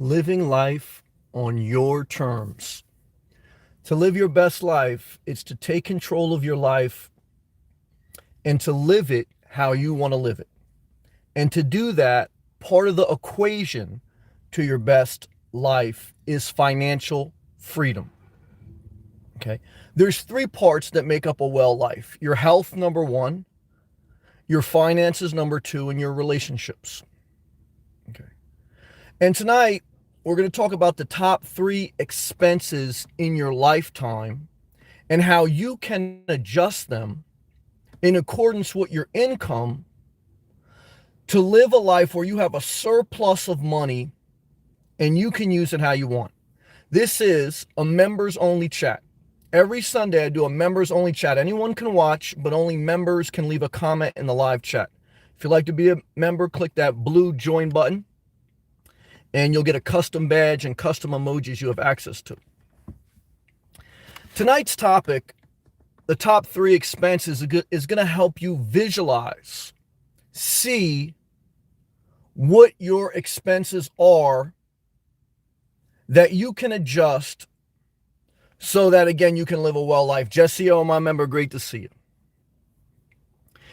living life on your terms. To live your best life, it's to take control of your life and to live it how you want to live it. And to do that, part of the equation to your best life is financial freedom. Okay. There's three parts that make up a well life. Your health, number one, your finances, number two, and your relationships. Okay. And tonight, we're going to talk about the top three expenses in your lifetime and how you can adjust them in accordance with your income to live a life where you have a surplus of money and you can use it how you want. This is a members only chat. Every Sunday I do a members only chat. Anyone can watch, but only members can leave a comment in the live chat. If you'd like to be a member, click that blue join button and you'll get a custom badge and custom emojis you have access to. Tonight's topic, the top three expenses, is going to help you visualize, see what your expenses are that you can adjust so that, again, you can live a well life. Jesse, oh, my member, great to see you.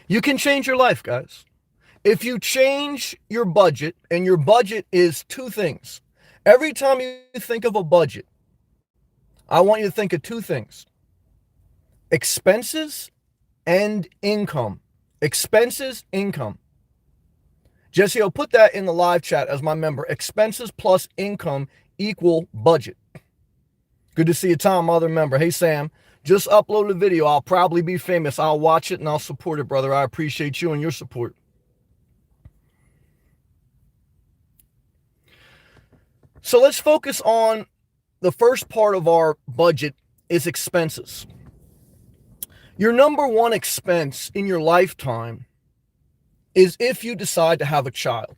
You can change your life, guys. If you change your budget, and your budget is two things. Every time you think of a budget, I want you to think of two things: expenses and income. Expenses, income. Jesse, I'll put that in the live chat as my member. Expenses plus income equal budget. Good to see you, Tom, other member. Hey, Sam, just upload a video. I'll probably be famous. I'll watch it and I'll support it, brother. I appreciate you and your support. So let's focus on the first part of our budget is expenses. Your number one expense in your lifetime is if you decide to have a child.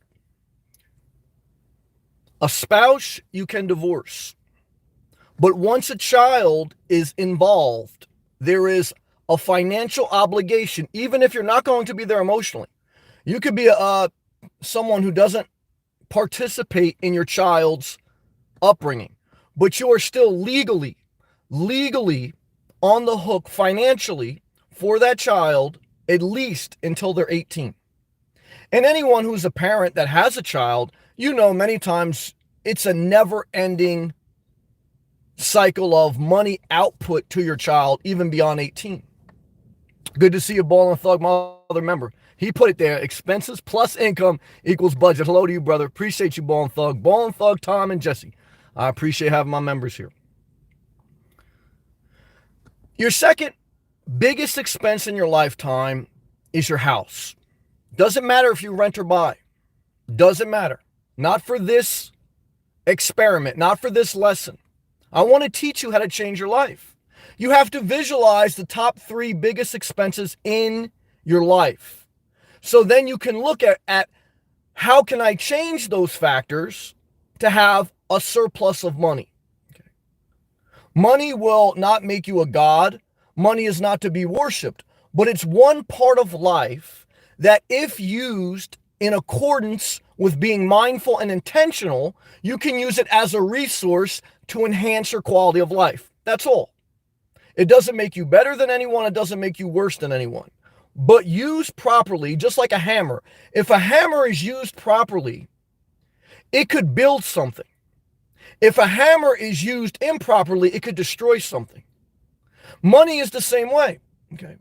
A spouse you can divorce. But once a child is involved, there is a financial obligation, even if you're not going to be there emotionally. You could be someone who doesn't participate in your child's upbringing, but you are still legally on the hook financially for that child, at least until they're 18. And anyone who's a parent that has a child, you know, many times it's a never-ending cycle of money output to your child, even beyond 18. Good to see you, Ball and Thug, my other member. He put it there: expenses plus income equals budget. Hello to you, brother. Appreciate you, Ball and Thug. Ball and Thug, Tom, and Jesse. I appreciate having my members here. Your second biggest expense in your lifetime is your house. Doesn't matter if you rent or buy. Doesn't matter. Not for this experiment, not for this lesson. I want to teach you how to change your life. You have to visualize the top three biggest expenses in your life. So then you can look at how can I change those factors to have a surplus of money. Okay. Money will not make you a god. Money is not to be worshipped, but it's one part of life that, if used in accordance with being mindful and intentional, you can use it as a resource to enhance your quality of life. That's all. It doesn't make you better than anyone. It doesn't make you worse than anyone. But used properly, just like a hammer. If a hammer is used properly, it could build something. If a hammer is used improperly, it could destroy something. Money is the same way. Okay.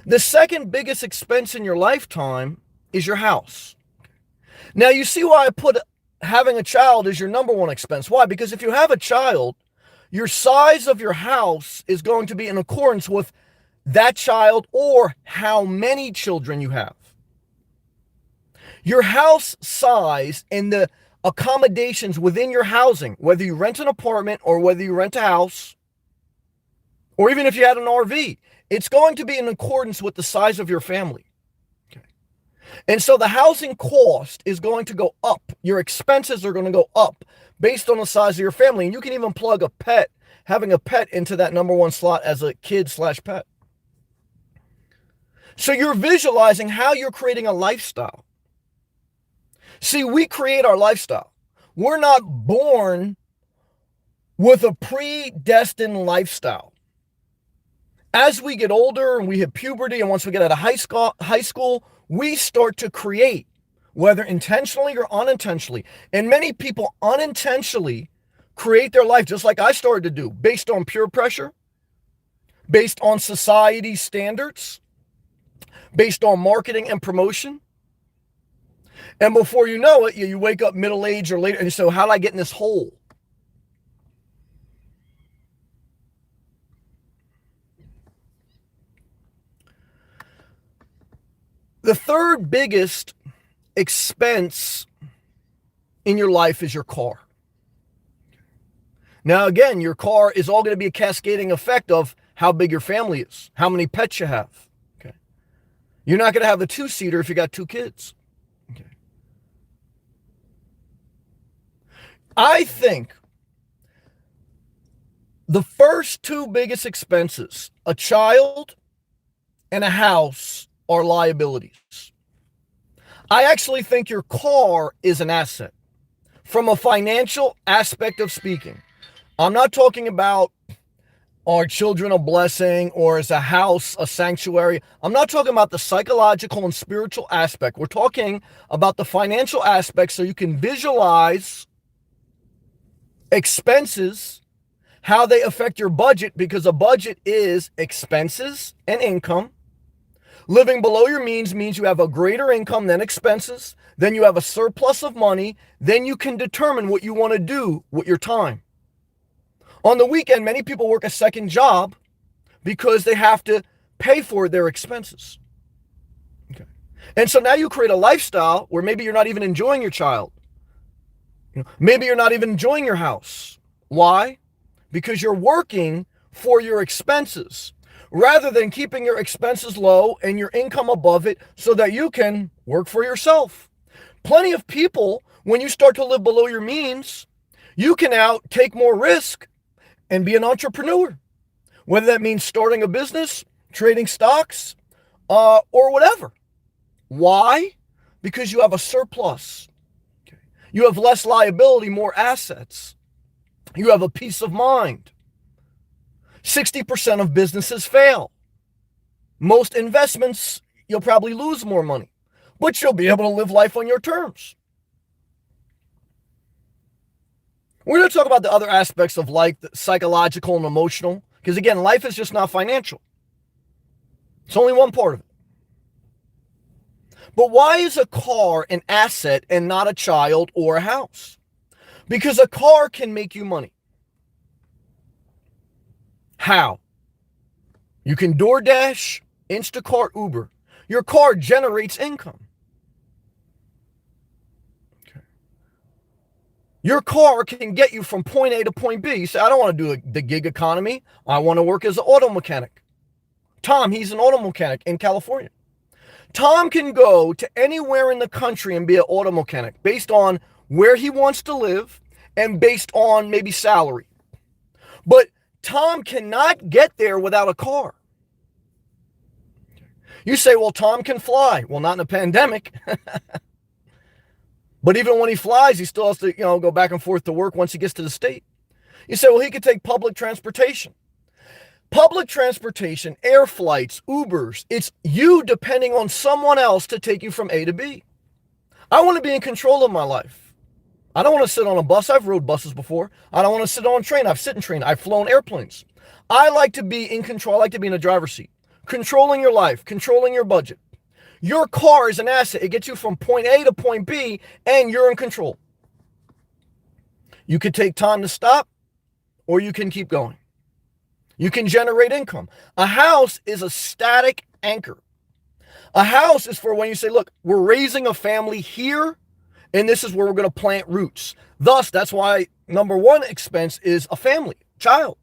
The second biggest expense in your lifetime is your house. Now, you see why I put having a child as your number one expense. Why? Because if you have a child, your size of your house is going to be in accordance with that child or how many children you have. Your house size and the accommodations within your housing, whether you rent an apartment or whether you rent a house, or even if you had an RV, it's going to be in accordance with the size of your family. Okay. And so the housing cost is going to go up. Your expenses are going to go up based on the size of your family. And you can even plug having a pet into that number one slot as a kid/pet. So you're visualizing how you're creating a lifestyle. See, we create our lifestyle. We're not born with a predestined lifestyle. As we get older and we hit puberty, and once we get out of high school, we start to create, whether intentionally or unintentionally. And many people unintentionally create their life just like I started to do, based on peer pressure, based on society standards, based on marketing and promotion. And before you know it, you wake up middle age or later, and so how did I get in this hole? The third biggest expense in your life is your car. Now, again, your car is all going to be a cascading effect of how big your family is, how many pets you have. Okay. You're not going to have a two-seater if you got two kids. Okay. I think the first two biggest expenses, a child and a house, are liabilities. I actually think your car is an asset from a financial aspect of speaking. I'm not talking about are children a blessing or is a house a sanctuary. I'm not talking about the psychological and spiritual aspect. We're talking about the financial aspect so you can visualize expenses, how they affect your budget, because a budget is expenses and income. Living below your means you have a greater income than expenses, then you have a surplus of money, then you can determine what you want to do with your time. On the weekend, many people work a second job because they have to pay for their expenses. Okay. And so now you create a lifestyle where maybe you're not even enjoying your child. Maybe you're not even enjoying your house. Why? Because you're working for your expenses, rather than keeping your expenses low and your income above it so that you can work for yourself. Plenty of people, when you start to live below your means, you can now take more risk and be an entrepreneur, whether that means starting a business, trading stocks, or whatever. Why? Because you have a surplus. Okay. You have less liability, more assets. You have a peace of mind. 60% of businesses fail. Most investments, you'll probably lose more money, but you'll be able to live life on your terms. We're going to talk about the other aspects of life, the psychological and emotional, because again, life is just not financial. It's only one part of it. But why is a car an asset and not a child or a house? Because a car can make you money. How? You can DoorDash, Instacart, Uber. Your car generates income. Okay. Your car can get you from point A to point B. You say, I don't want to do the gig economy. I want to work as an auto mechanic. Tom, he's an auto mechanic in California. Tom can go to anywhere in the country and be an auto mechanic based on where he wants to live and based on maybe salary. But Tom cannot get there without a car. You say, well, Tom can fly. Well, not in a pandemic. But even when he flies, he still has to, go back and forth to work once he gets to the state. You say, well, he could take public transportation. Public transportation, air flights, Ubers, it's you depending on someone else to take you from A to B. I want to be in control of my life. I don't want to sit on a bus. I've rode buses before. I don't want to sit on a train. I've sit in train. I've flown airplanes. I like to be in control. I like to be in the driver's seat. Controlling your life, controlling your budget. Your car is an asset. It gets you from point A to point B, and you're in control. You could take time to stop, or you can keep going. You can generate income. A house is a static anchor. A house is for when you say, look, we're raising a family here, and this is where we're going to plant roots. Thus, that's why number one expense is a family, child.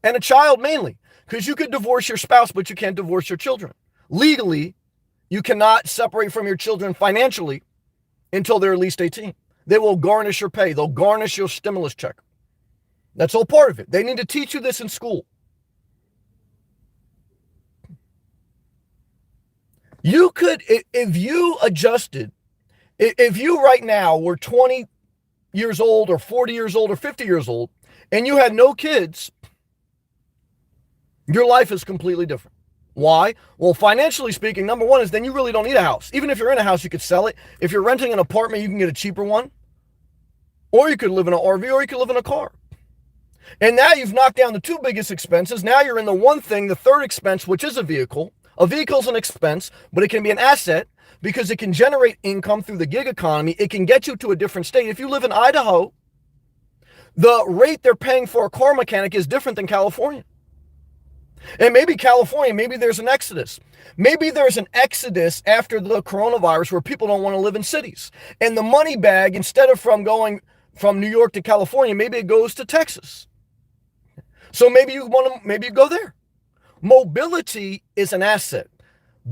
And a child mainly, because you could divorce your spouse, but you can't divorce your children. Legally, you cannot separate from your children financially until they're at least 18. They will garnish your pay. They'll garnish your stimulus check. That's all part of it. They need to teach you this in school. You could, if you adjusted If you right now were 20 years old or 40 years old or 50 years old and you had no kids, your life is completely different. Why? Well, financially speaking, number one is then you really don't need a house. Even if you're in a house, you could sell it. If you're renting an apartment, you can get a cheaper one. Or you could live in an RV, or you could live in a car. And now you've knocked down the two biggest expenses. Now you're in the one thing, the third expense, which is a vehicle. A vehicle's an expense, but it can be an asset because it can generate income through the gig economy. It can get you to a different state. If you live in Idaho, the rate they're paying for a car mechanic is different than California. And maybe California, maybe there's an exodus. Maybe there's an exodus after the coronavirus where people don't want to live in cities. And the money bag, instead of from going from New York to California, maybe it goes to Texas. So maybe you go there. Mobility is an asset.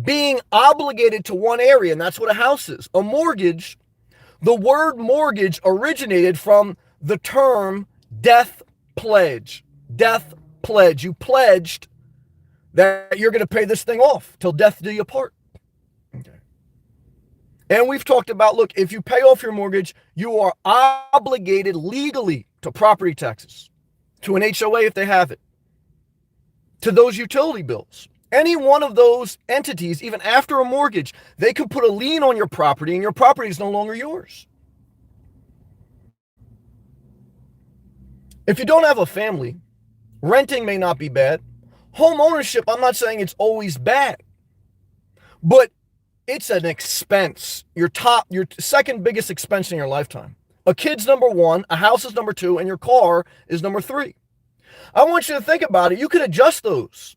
Being obligated to one area, and that's what a house is. A mortgage, the word mortgage originated from the term death pledge. Death pledge. You pledged that you're going to pay this thing off till death do you part. Okay. And we've talked about, look, if you pay off your mortgage, you are obligated legally to property taxes, to an HOA if they have it, to those utility bills. Any one of those entities, even after a mortgage, they can put a lien on your property and your property is no longer yours. If you don't have a family, renting may not be bad. Home ownership, I'm not saying it's always bad, but it's an expense. Your second biggest expense in your lifetime. A kid's number one, a house is number two, and your car is number three. I want you to think about it. You could adjust those.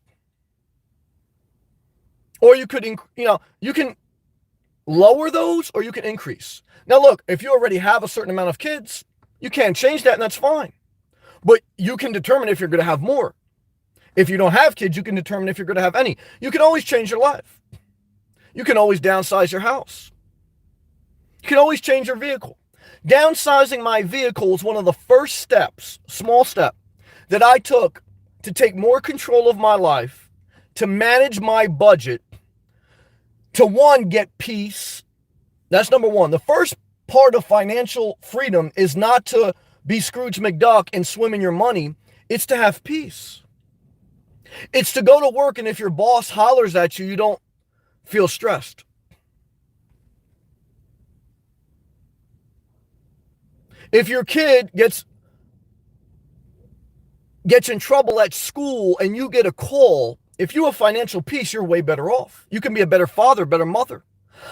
Or you could, you can lower those or you can increase. Now, look, if you already have a certain amount of kids, you can't change that and that's fine. But you can determine if you're going to have more. If you don't have kids, you can determine if you're going to have any. You can always change your life. You can always downsize your house. You can always change your vehicle. Downsizing my vehicle was one of the first steps, small step, that I took to take more control of my life, to manage my budget, to one, get peace. That's number one. The first part of financial freedom is not to be Scrooge McDuck and swim in your money. It's to have peace. It's to go to work and if your boss hollers at you, you don't feel stressed. If your kid gets in trouble at school and you get a call, if you have financial peace, you're way better off. You can be a better father, better mother.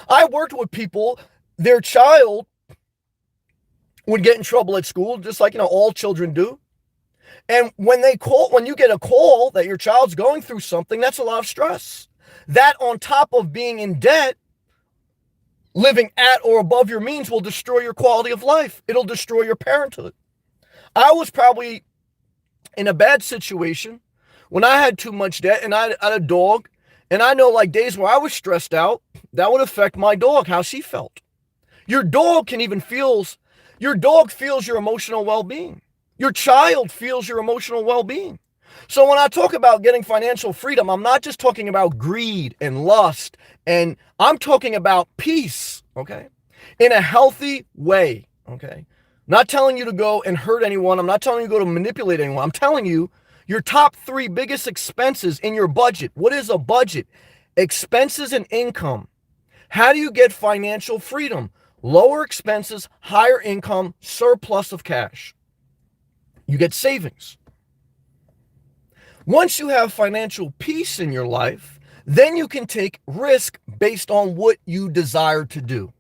I worked with people, their child would get in trouble at school, just like, all children do. And when you get a call that your child's going through something, that's a lot of stress. That on top of being in debt, living at or above your means will destroy your quality of life. It'll destroy your parenthood. I was probably in a bad situation when I had too much debt and I had a dog. And I know like days where I was stressed out, that would affect my dog, how she felt. Your dog feels your emotional well-being. Your child feels your emotional well-being. So when I talk about getting financial freedom, I'm not just talking about greed and lust, and I'm talking about peace, okay? In a healthy way, okay? Not telling you to go and hurt anyone. I'm not telling you to go to manipulate anyone. I'm telling you your top three biggest expenses in your budget. What is a budget? Expenses and income. How do you get financial freedom? Lower expenses, higher income, surplus of cash. You get savings. Once you have financial peace in your life, then you can take risk based on what you desire to do.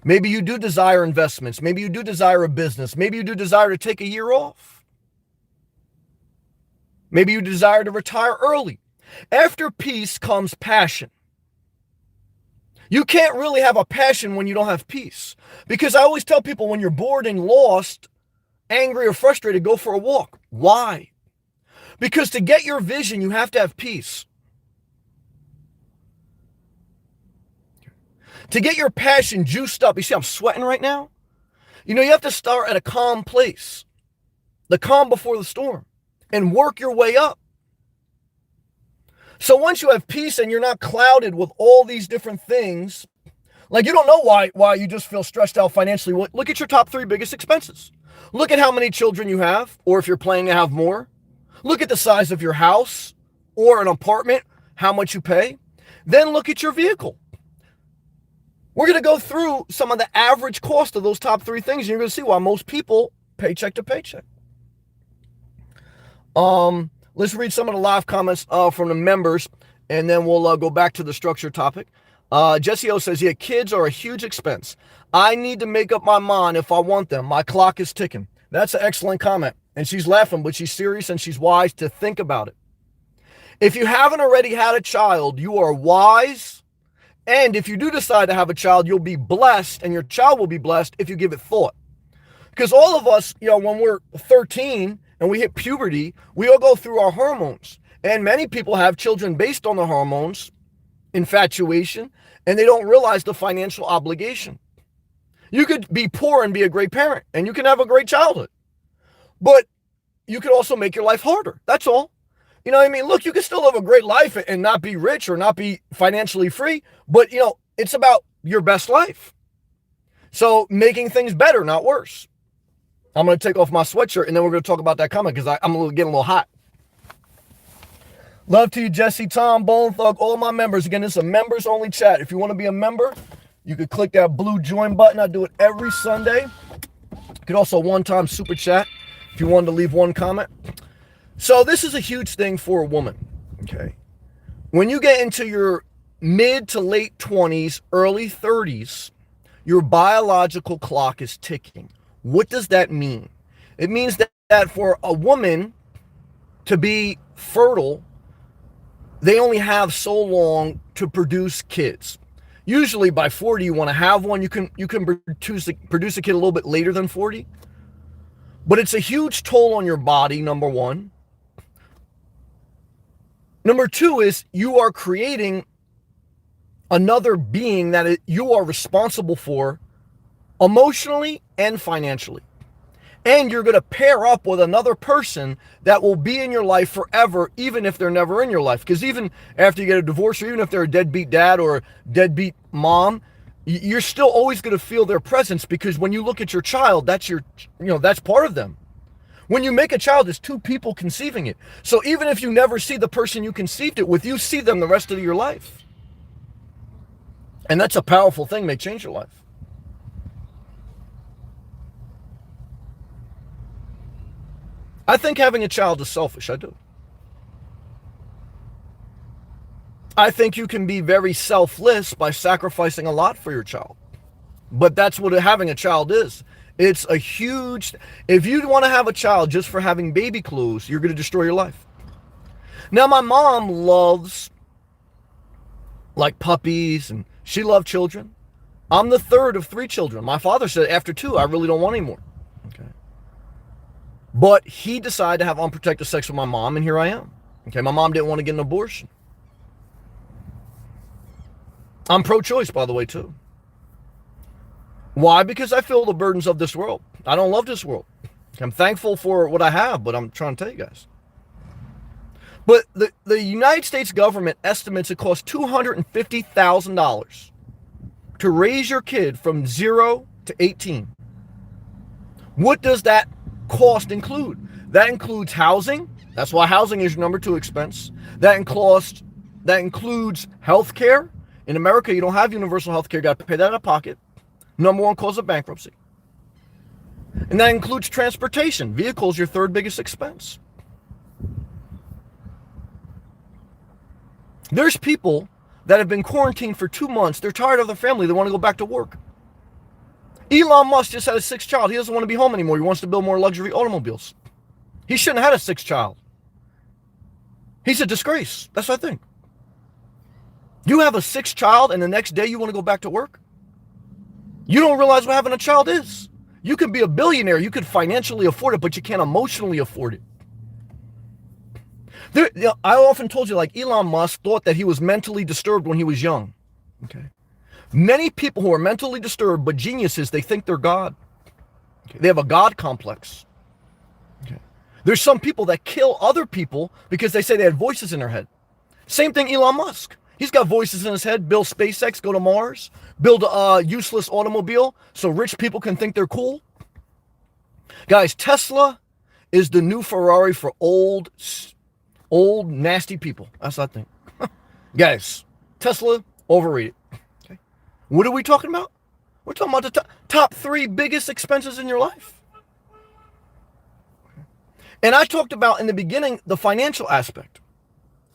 Maybe you do desire investments. Maybe you do desire a business. Maybe you do desire to take a year off. Maybe you desire to retire early. After peace comes passion. You can't really have a passion when you don't have peace. Because I always tell people when you're bored and lost, angry or frustrated, go for a walk. Why? Because to get your vision, you have to have peace. To get your passion juiced up, you see I'm sweating right now? You have to start at a calm place, the calm before the storm, and work your way up. So once you have peace and you're not clouded with all these different things, Like, you don't know why you just feel stressed out financially. Well, look at your top 3 biggest expenses. Look at how many children you have, or if you're planning to have more. Look at the size of your house or an apartment, how much you pay. Then look at your vehicle. We're going to go through some of the average cost of those top 3 things, and you're going to see why most people paycheck to paycheck. Let's read some of the live comments from the members, and then we'll go back to the structure topic. Jesse O says, yeah, kids are a huge expense. I need to make up my mind if I want them. My clock is ticking. That's an excellent comment. And she's laughing, but she's serious and she's wise to think about it. If you haven't already had a child, you are wise. And if you do decide to have a child, you'll be blessed, and your child will be blessed if you give it thought. Because all of us, when we're 13 and we hit puberty, we all go through our hormones. And many people have children based on the hormones, infatuation, and they don't realize the financial obligation. You could be poor and be a great parent, and you can have a great childhood. But you could also make your life harder. That's all. You know what I mean? Look, you can still live a great life and not be rich or not be financially free, but it's about your best life. So making things better, not worse. I'm going to take off my sweatshirt, and then we're going to talk about that comment because I'm getting a little hot. Love to you, Jesse, Tom, Bone Thug, all my members. Again, this is a members-only chat. If you want to be a member, you could click that blue join button. I do it every Sunday. You could also one-time super chat if you wanted to leave one comment. So this is a huge thing for a woman, okay? When you get into your mid to late 20s, early 30s, your biological clock is ticking. What does that mean? It means that for a woman to be fertile, they only have so long to produce kids. Usually by 40, you want to have one. You can produce a kid a little bit later than 40. But it's a huge toll on your body, number one. Number two is you are creating another being that you are responsible for emotionally and financially. And you're going to pair up with another person that will be in your life forever, even if they're never in your life. Because even after you get a divorce, or even if they're a deadbeat dad or a deadbeat mom, you're still always going to feel their presence, because when you look at your child, that's that's part of them. When you make a child, it's 2 people conceiving it. So even if you never see the person you conceived it with, you see them the rest of your life. And that's a powerful thing, may change your life. I think having a child is selfish, I do. I think you can be very selfless by sacrificing a lot for your child. But that's what having a child is. It's a huge, if you want to have a child just for having baby clothes, you're going to destroy your life. Now, my mom loves like puppies, and she loved children. I'm the third of 3 children. My father said after 2, I really don't want any more. Okay. But he decided to have unprotected sex with my mom, and here I am. Okay, my mom didn't want to get an abortion. I'm pro-choice, by the way, too. Why? Because I feel the burdens of this world. I don't love this world. I'm thankful for what I have, but I'm trying to tell you guys. But the United States government estimates it costs $250,000 to raise your kid from 0 to 18. What does that cost include? That includes housing. That's why housing is your number 2 expense. That includes health care. In America, you don't have universal health care. You got to pay that out of pocket. Number 1 cause of bankruptcy. And that includes transportation. Vehicles, your 3rd biggest expense. There's people that have been quarantined for 2 months. They're tired of their family. They want to go back to work. Elon Musk just had a 6th child. He doesn't want to be home anymore. He wants to build more luxury automobiles. He shouldn't have had a 6th child. He's a disgrace. That's what I think. You have a 6th child and the next day you want to go back to work? You don't realize what having a child is. You could be a billionaire. You could financially afford it, but you can't emotionally afford it. I often told you, like, Elon Musk thought that he was mentally disturbed when he was young. Okay. Many people who are mentally disturbed, but geniuses, they think they're God. Okay. They have a God complex. Okay. There's some people that kill other people because they say they had voices in their head. Same thing Elon Musk. He's got voices in his head. Build SpaceX, go to Mars, build a useless automobile so rich people can think they're cool. Guys, Tesla is the new Ferrari for old, nasty people. That's what I think. Guys, Tesla, overrated. Okay. What are we talking about? We're talking about the top 3 biggest expenses in your life. And I talked about in the beginning the financial aspect.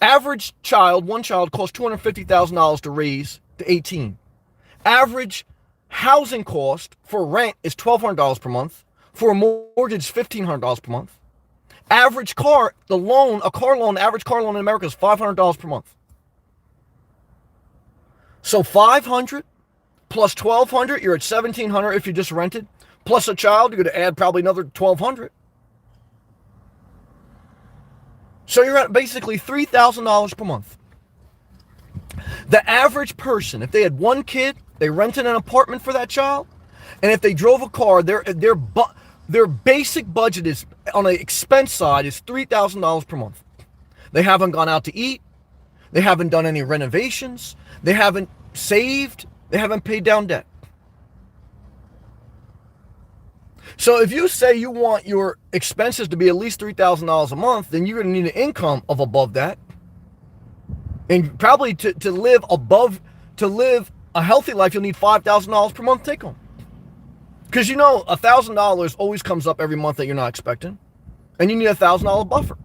Average child, one child, costs $250,000 to raise to 18. Average housing cost for rent is $1,200 per month. For a mortgage, $1,500 per month. Average car, average car loan in America is $500 per month. So $500 plus $1,200, you're at $1,700 if you just rented. Plus a child, you're going to add probably another $1,200. So you're at basically $3,000 per month. The average person, if they had one kid, they rented an apartment for that child, and if they drove a car, their basic budget is on the expense side is $3,000 per month. They haven't gone out to eat. They haven't done any renovations. They haven't saved. They haven't paid down debt. So if you say you want your expenses to be at least $3,000 a month, then you're going to need an income of above that. And probably to live a healthy life, you'll need $5,000 per month take home. Because $1,000 always comes up every month that you're not expecting. And you need a $1,000 buffer.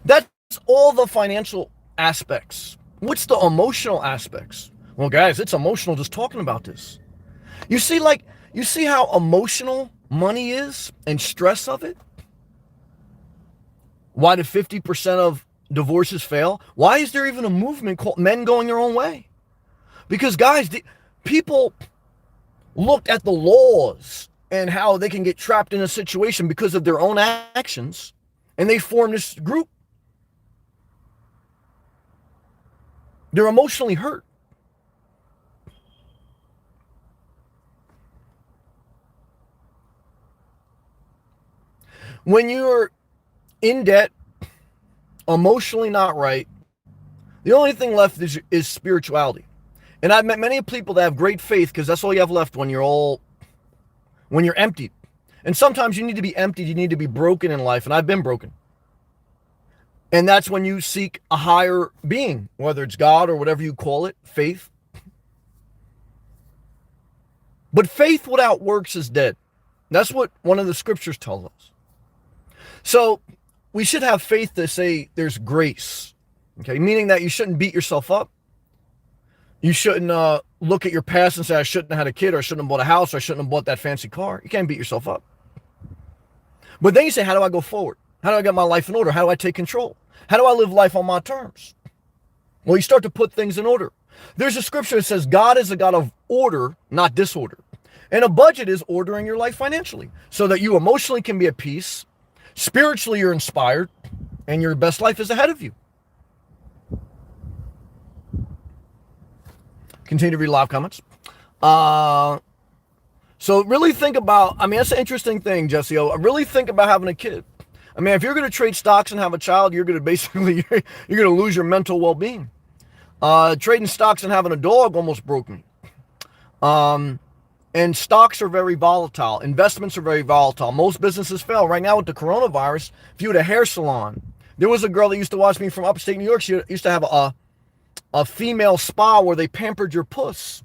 That's all the financial aspects. What's the emotional aspects? Well, guys, it's emotional just talking about this. You see how emotional money is and stress of it? Why do 50% of divorces fail? Why is there even a movement called men going their own way? Because, guys, people looked at the laws and how they can get trapped in a situation because of their own actions, and they form this group. They're emotionally hurt. When you're in debt, emotionally not right, the only thing left is spirituality. And I've met many people that have great faith because that's all you have left when you're emptied. And sometimes you need to be emptied, you need to be broken in life, and I've been broken. And that's when you seek a higher being, whether it's God or whatever you call it, faith. But faith without works is dead. That's what one of the scriptures tells us. So we should have faith to say there's grace, okay? Meaning that you shouldn't beat yourself up. You shouldn't look at your past and say, I shouldn't have had a kid, or I shouldn't have bought a house, or I shouldn't have bought that fancy car. You can't beat yourself up. But then you say, how do I go forward? How do I get my life in order? How do I take control? How do I live life on my terms? Well, you start to put things in order. There's a scripture that says God is a God of order, not disorder. And a budget is ordering your life financially so that you emotionally can be at peace, spiritually you're inspired, and your best life is ahead of you. Continue to read live comments. So really think about, that's an interesting thing, Jesse. Really think about having a kid. If you're going to trade stocks and have a child, you're going to lose your mental well-being. Trading stocks and having a dog almost broke me. And stocks are very volatile. Investments are very volatile. Most businesses fail. Right now with the coronavirus, if you had a hair salon, there was a girl that used to watch me from upstate New York. She used to have a female spa where they pampered your puss.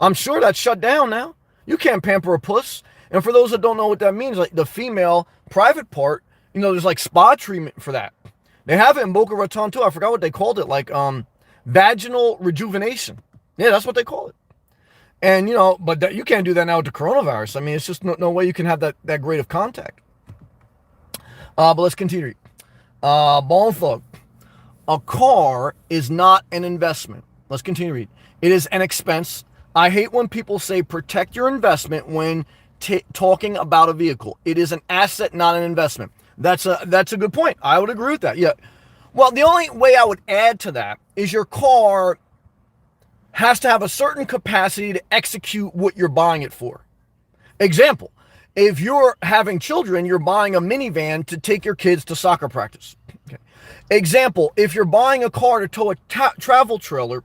I'm sure that's shut down now. You can't pamper a puss. And for those that don't know what that means, like the female private part, there's like spa treatment for that. They have it in Boca Raton too. I forgot what they called it, like vaginal rejuvenation. Yeah, that's what they call it. And, but you can't do that now with the coronavirus. It's just no way you can have that great of contact. But let's continue. Bone Thug. A car is not an investment. Let's continue to read. It is an expense. I hate when people say protect your investment when talking about a vehicle. It is an asset, not an investment. That's a good point. I would agree with that. Yeah. Well, the only way I would add to that is your car has to have a certain capacity to execute what you're buying it for. Example, If you're having children, you're buying a minivan to take your kids to soccer practice. Okay. Example, if you're buying a car to tow a travel trailer,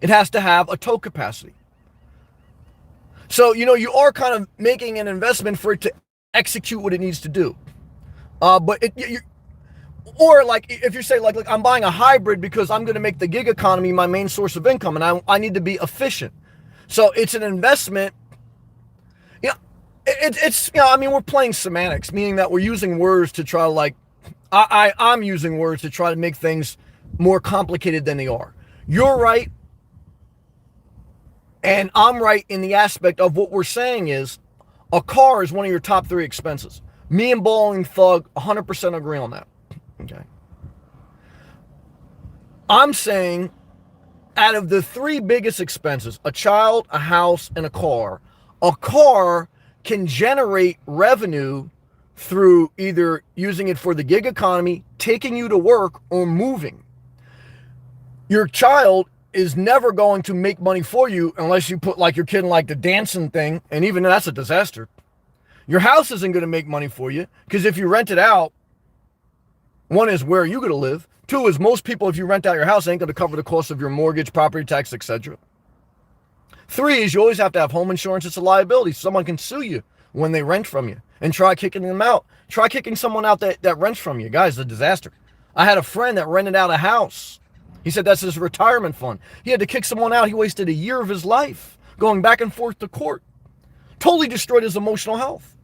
it has to have a tow capacity. So, you are kind of making an investment for it to execute what it needs to do. Or like if you say like I'm buying a hybrid because I'm going to make the gig economy my main source of income and I need to be efficient. So it's an investment. It's we're playing semantics, meaning that we're using words to try to I'm using words to try to make things more complicated than they are. You're right. And I'm right in the aspect of what we're saying is a car is one of your top 3 expenses. Me and Bowling Thug 100% agree on that. Okay. I'm saying out of the 3 biggest expenses, a child, a house, and a car can generate revenue through either using it for the gig economy, taking you to work, or moving. Your child is never going to make money for you unless you put like your kid in like the dancing thing, and even that's a disaster. Your house isn't going to make money for you because if you rent it out, one is where are you going to live? 2 is most people, if you rent out your house, ain't going to cover the cost of your mortgage, property tax, etc. 3 is you always have to have home insurance. It's a liability. Someone can sue you when they rent from you and try kicking them out. Try kicking someone out that rents from you. Guys, it's a disaster. I had a friend that rented out a house. He said that's his retirement fund. He had to kick someone out. He wasted a year of his life going back and forth to court. Totally destroyed his emotional health.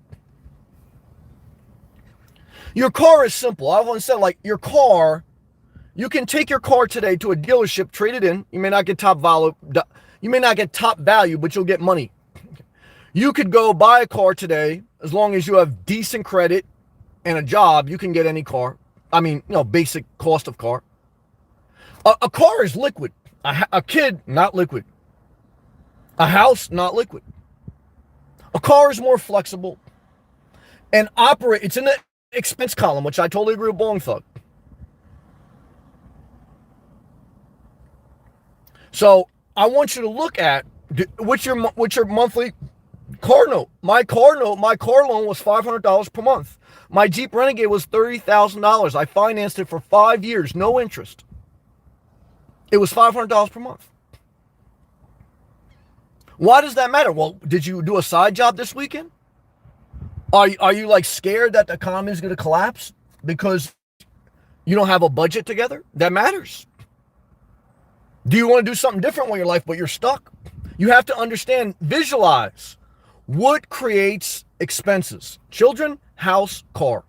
Your car is simple. I've always said, your car, you can take your car today to a dealership, trade it in. You may not get top value, but you'll get money. You could go buy a car today, as long as you have decent credit and a job, you can get any car. Basic cost of car. A car is liquid. A kid, not liquid. A house, not liquid. A car is more flexible and it's in the expense column, which I totally agree with Bowling Thug. So I want you to look at what's your monthly car note. My car loan was $500 per month. My Jeep Renegade was $30,000. I financed it for 5 years, no interest. It was $500 per month. Why does that matter? Well, did you do a side job this weekend? Are you scared that the economy is going to collapse because you don't have a budget together? That matters. Do you want to do something different with your life, but you're stuck? You have to understand, visualize what creates expenses. Children, house, car.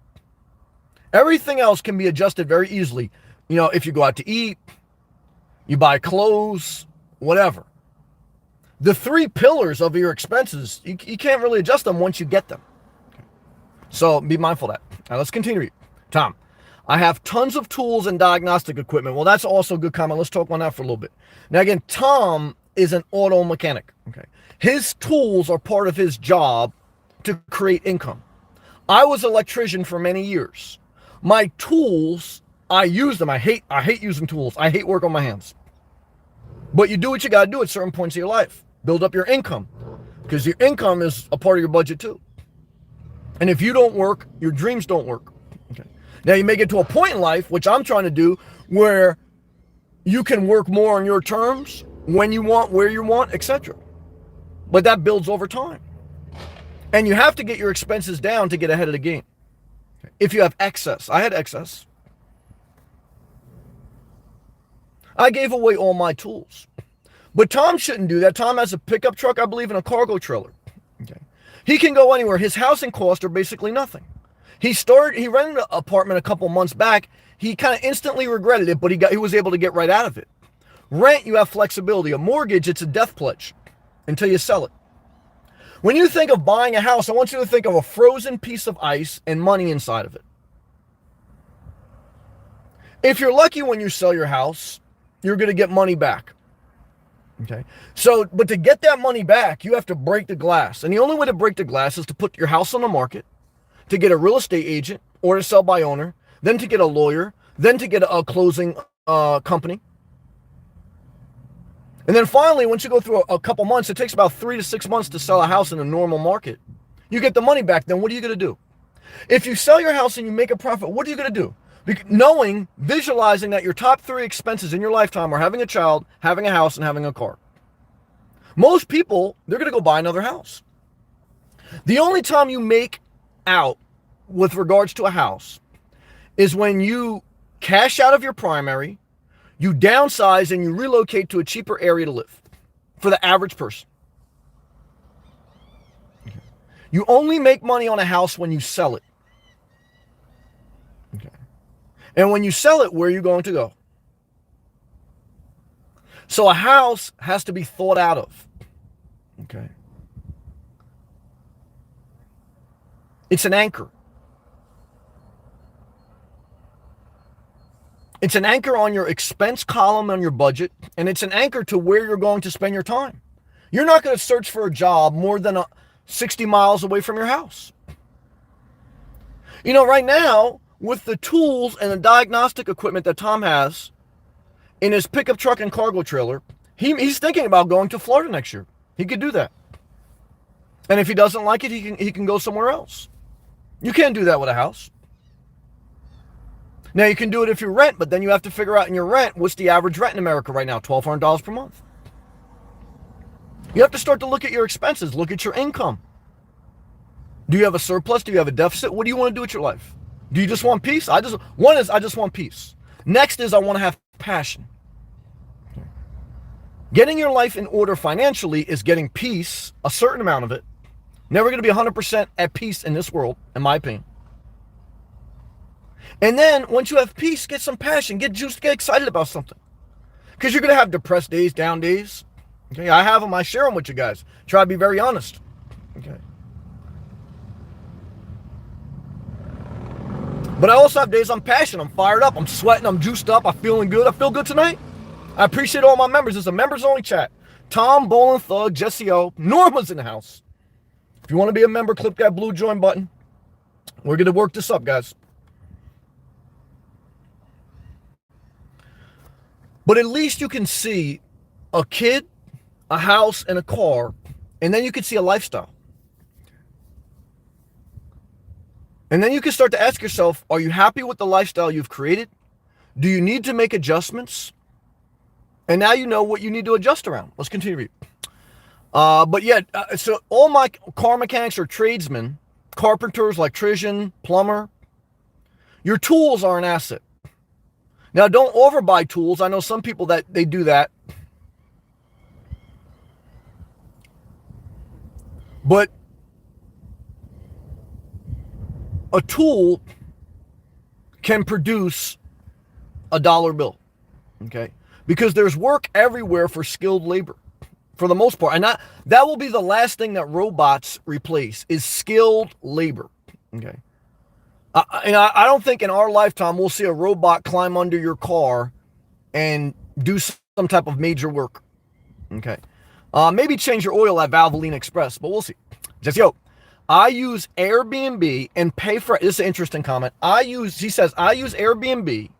Everything else can be adjusted very easily. If you go out to eat, you buy clothes, whatever. The 3 pillars of your expenses, you can't really adjust them once you get them. So be mindful of that. Now let's continue. Tom, I have tons of tools and diagnostic equipment. Well, that's also a good comment. Let's talk on that for a little bit. Now again, Tom is an auto mechanic. Okay. His tools are part of his job to create income. I was an electrician for many years. My tools, I use them. I hate using tools. I hate work on my hands. But you do what you got to do at certain points of your life. Build up your income, because your income is a part of your budget too. And if you don't work, your dreams don't work. Okay. Now you may get to a point in life, which I'm trying to do, where you can work more on your terms, when you want, where you want, etc. But that builds over time. And you have to get your expenses down to get ahead of the game. If you have excess, I had excess. I gave away all my tools. But Tom shouldn't do that. Tom has a pickup truck, I believe, and a cargo trailer. Okay. He can go anywhere. His housing costs are basically nothing. He rented an apartment a couple months back. He kind of instantly regretted it, but he was able to get right out of it. Rent, you have flexibility. A mortgage, it's a death pledge until you sell it. When you think of buying a house, I want you to think of a frozen piece of ice and money inside of it. If you're lucky when you sell your house, you're going to get money back. Okay. So, but to get that money back, you have to break the glass. And the only way to break the glass is to put your house on the market, to get a real estate agent or to sell by owner, then to get a lawyer, then to get a closing company. And then finally, once you go through a couple months, it takes about 3 to 6 months to sell a house in a normal market. You get the money back, then what are you going to do? If you sell your house and you make a profit, what are you going to do? Knowing, visualizing that your top 3 expenses in your lifetime are having a child, having a house, and having a car. Most people, they're going to go buy another house. The only time you make out with regards to a house is when you cash out of your primary, you downsize, and you relocate to a cheaper area to live for the average person. You only make money on a house when you sell it. Okay. And when you sell it, where are you going to go? So a house has to be thought out of. Okay. It's an anchor. It's an anchor on your expense column on your budget, and it's an anchor to where you're going to spend your time. You're not going to search for a job more than 60 miles away from your house. You know, right now, with the tools and the diagnostic equipment that Tom has in his pickup truck and cargo trailer, he's thinking about going to Florida next year. He could do that. And if he doesn't like it, he can go somewhere else. You can't do that with a house. Now, you can do it if you rent, but then you have to figure out in your rent, what's the average rent in America right now? $1,200 per month. You have to start to look at your expenses, look at your income. Do you have a surplus? Do you have a deficit? What do you want to do with your life? Do you just want peace? I just want peace. Next is I want to have passion. Getting your life in order financially is getting peace, a certain amount of it. Never going to be 100% at peace in this world, in my opinion. And then once you have peace, get some passion, get juiced, get excited about something. Because you're going to have depressed days, down days. Okay, I have them, I share them with you guys. Try to be very honest. Okay. But I also have days I'm passionate, I'm fired up, I'm sweating, I'm juiced up, I'm feeling good. I feel good tonight. I appreciate all my members. It's a members only chat. Tom, Bolin, Thug, Jesse O, Norma's in the house. If you want to be a member, click that blue join button. We're going to work this up, guys. But at least you can see a kid, a house, and a car, and then you can see a lifestyle. And then you can start to ask yourself, are you happy with the lifestyle you've created? Do you need to make adjustments? And now you know what you need to adjust around. Let's continue. So all my car mechanics are tradesmen, carpenters, electrician, plumber. Your tools are an asset. Now, don't overbuy tools. I know some people that they do that. But a tool can produce a dollar bill, okay? Because there's work everywhere for skilled labor, for the most part. And that will be the last thing that robots replace is skilled labor, okay? I don't think in our lifetime we'll see a robot climb under your car and do some type of major work. Okay. Maybe change your oil at Valvoline Express, but we'll see. Just I use Airbnb and pay for, this is an interesting comment. He says, I use Airbnb,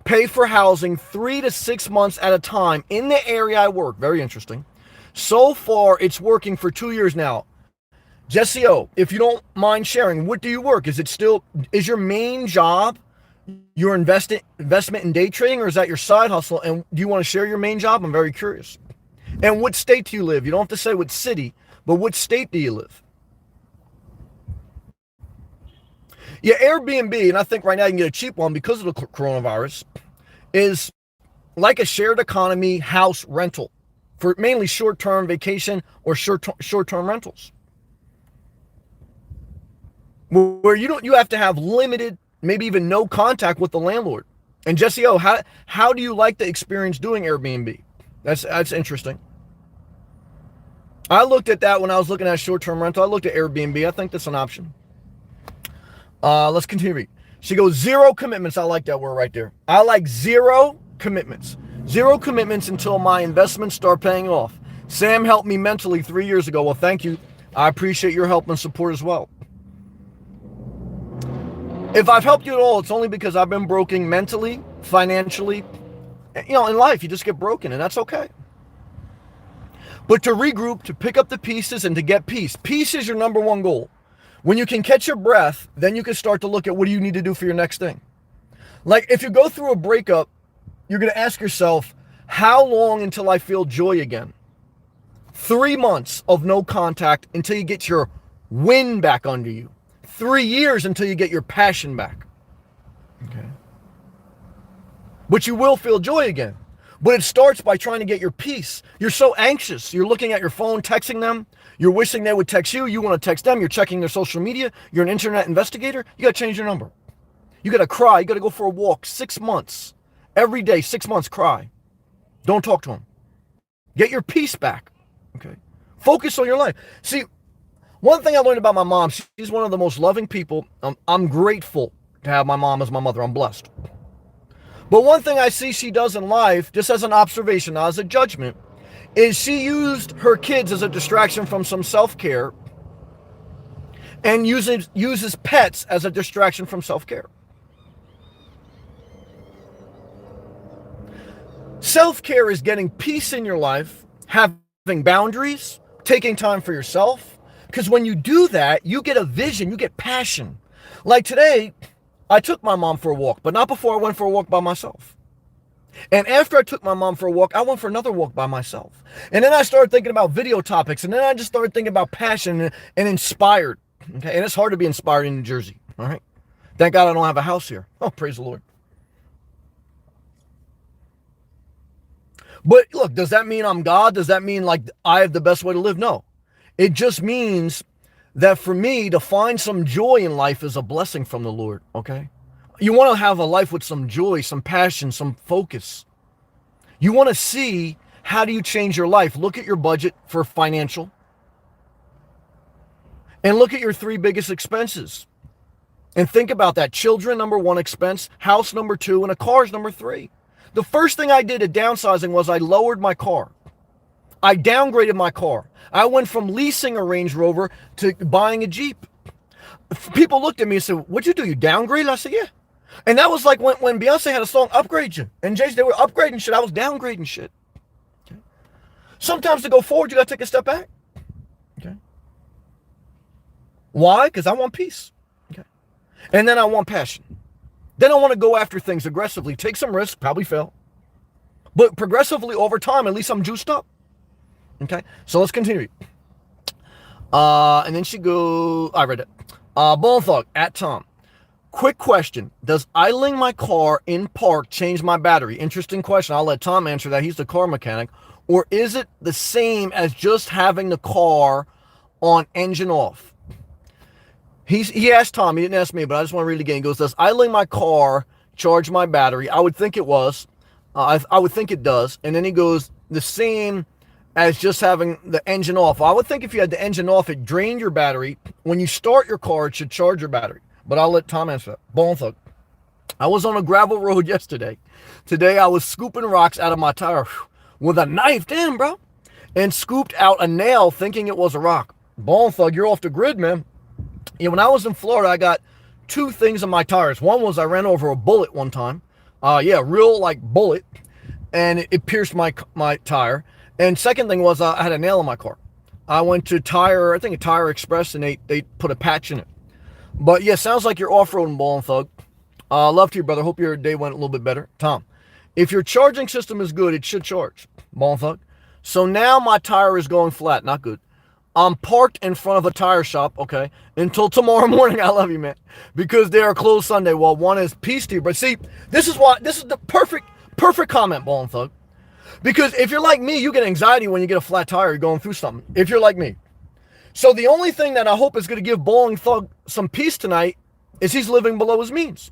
pay for housing 3 to 6 months at a time in the area I work. Very interesting. So far, it's working for 2 years now. Jesse O, if you don't mind sharing, what do you work? Is your main job your investment in day trading, or is that your side hustle? And do you want to share your main job? I'm very curious. And what state do you live? You don't have to say what city, but what state do you live? Yeah, Airbnb, and I think right now you can get a cheap one because of the coronavirus, is like a shared economy house rental for mainly short-term vacation or short-term rentals. Where you have to have limited, maybe even no contact with the landlord. And Jesse O, how do you like the experience doing Airbnb? That's interesting. I looked at that when I was looking at short-term rental. I looked at Airbnb. I think that's an option. Let's continue. She goes, 0 commitments. I like that word right there. I like 0 commitments. 0 commitments until my investments start paying off. Sam helped me mentally 3 years ago. Well, thank you. I appreciate your help and support as well. If I've helped you at all, it's only because I've been broken mentally, financially. In life, you just get broken, and that's okay. But to regroup, to pick up the pieces, and to get peace. Peace is your number one goal. When you can catch your breath, then you can start to look at what do you need to do for your next thing. Like if you go through a breakup, you're going to ask yourself, how long until I feel joy again? 3 months of no contact until you get your wind back under you. 3 years until you get your passion back. Okay. But you will feel joy again. But it starts by trying to get your peace. You're so anxious. You're looking at your phone, texting them. You're wishing they would text you. You want to text them. You're checking their social media. You're an internet investigator. You got to change your number. You got to cry. You got to go for a walk 6 months. Every day, 6 months, cry. Don't talk to them. Get your peace back. Okay. Focus on your life. See, one thing I learned about my mom, she's one of the most loving people. I'm grateful to have my mom as my mother. I'm blessed. But one thing I see she does in life, just as an observation, not as a judgment, is she used her kids as a distraction from some self-care and uses pets as a distraction from self-care. Self-care is getting peace in your life, having boundaries, taking time for yourself. Because when you do that, you get a vision, you get passion. Like today, I took my mom for a walk, but not before I went for a walk by myself. And after I took my mom for a walk, I went for another walk by myself. And then I started thinking about video topics, and then I just started thinking about passion and inspired. Okay, and it's hard to be inspired in New Jersey, all right? Thank God I don't have a house here. Oh, praise the Lord. But look, does that mean I'm God? Does that mean like I have the best way to live? No. It just means that for me to find some joy in life is a blessing from the Lord, okay? You want to have a life with some joy, some passion, some focus. You want to see how do you change your life. Look at your budget for financial. And look at your 3 biggest expenses. And think about that. Children, number 1 expense. House, number 2. And a car's number 3. The first thing I did at downsizing was I lowered my car. I downgraded my car. I went from leasing a Range Rover to buying a Jeep. People looked at me and said, what'd you do? You downgraded? I said, yeah. And that was like when Beyonce had a song, Upgrade You. And Jay-Z, they were upgrading shit. I was downgrading shit. Okay. Sometimes to go forward, you got to take a step back. Okay. Why? Because I want peace. Okay. And then I want passion. Then I want to go after things aggressively. Take some risks, probably fail. But progressively over time, at least I'm juiced up. Okay, so let's continue. And then I read it. Bone Thug, at Tom. Quick question. Does idling my car in park change my battery? Interesting question. I'll let Tom answer that. He's the car mechanic. Or is it the same as just having the car on engine off? He asked Tom. He didn't ask me, but I just want to read it again. He goes, does idling my car charge my battery? I would think it was. I would think it does. And then he goes, the same as just having the engine off. I would think if you had the engine off, it drained your battery. When you start your car, it should charge your battery. But I'll let Tom answer that. Bone Thug. I was on a gravel road yesterday. Today I was scooping rocks out of my tire with a knife, damn, bro. And scooped out a nail thinking it was a rock. Bone Thug, you're off the grid, man. Yeah, when I was in Florida, I got 2 things in my tires. One was I ran over a bullet one time. Real like bullet. And it pierced my tire. And second thing was I had a nail in my car. I went to Tire Express, and they put a patch in it. But yeah, sounds like you're off-roading, Bone Thug. Love to you, brother. Hope your day went a little bit better. Tom, if your charging system is good, it should charge. Bone Thug. So now my tire is going flat. Not good. I'm parked in front of a tire shop, okay, until tomorrow morning. I love you, man. Because they are closed Sunday. Well, one is peace to you. But see, this is the perfect comment, Bone Thug. Because if you're like me, you get anxiety when you get a flat tire, you're going through something. If you're like me. So the only thing that I hope is going to give Bowling Thug some peace tonight is he's living below his means.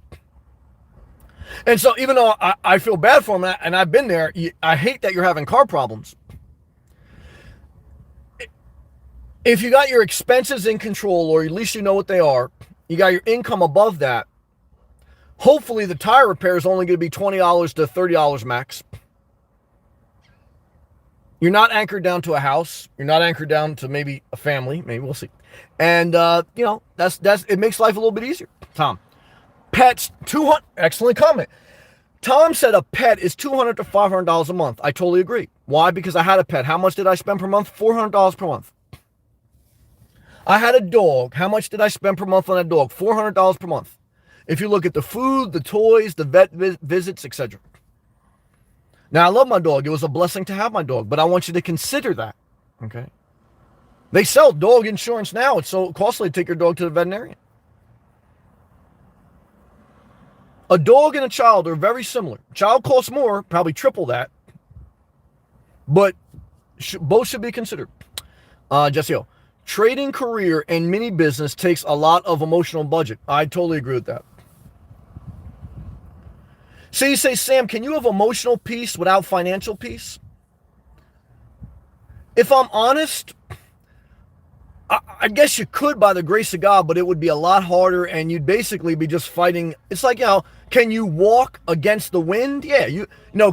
And so even though I feel bad for him, and I've been there, I hate that you're having car problems. If you got your expenses in control, or at least you know what they are, you got your income above that, hopefully the tire repair is only going to be $20 to $30 max. You're not anchored down to a house. You're not anchored down to maybe a family. Maybe we'll see. And, that's it makes life a little bit easier. Tom, pets, 200, excellent comment. Tom said a pet is $200 to $500 a month. I totally agree. Why? Because I had a pet. How much did I spend per month? $400 per month. I had a dog. How much did I spend per month on that dog? $400 per month. If you look at the food, the toys, the vet visits, etc. Now, I love my dog. It was a blessing to have my dog, but I want you to consider that, okay? They sell dog insurance now. It's so costly to take your dog to the veterinarian. A dog and a child are very similar. Child costs more, probably triple that, but both should be considered. Jesse O, trading career and mini business takes a lot of emotional budget. I totally agree with that. So you say, Sam, can you have emotional peace without financial peace? If I'm honest, I guess you could by the grace of God, but it would be a lot harder and you'd basically be just fighting. It's like, can you walk against the wind? Yeah.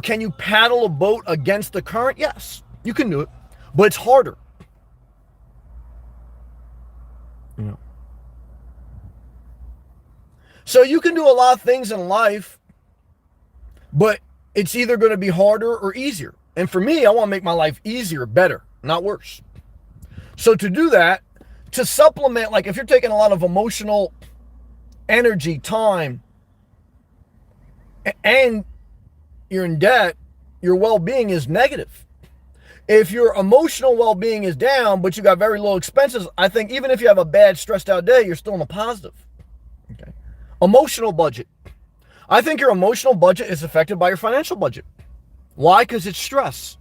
Can you paddle a boat against the current? Yes, you can do it, but it's harder. So you can do a lot of things in life, but it's either going to be harder or easier. And for me, I want to make my life easier, better, not worse. So to do that, to supplement, like if you're taking a lot of emotional energy, time, and you're in debt, your well-being is negative. If your emotional well-being is down, but you got very low expenses, I think even if you have a bad, stressed out day, you're still in the positive. Okay. Emotional budget. I think your emotional budget is affected by your financial budget. Why? Because it's stress.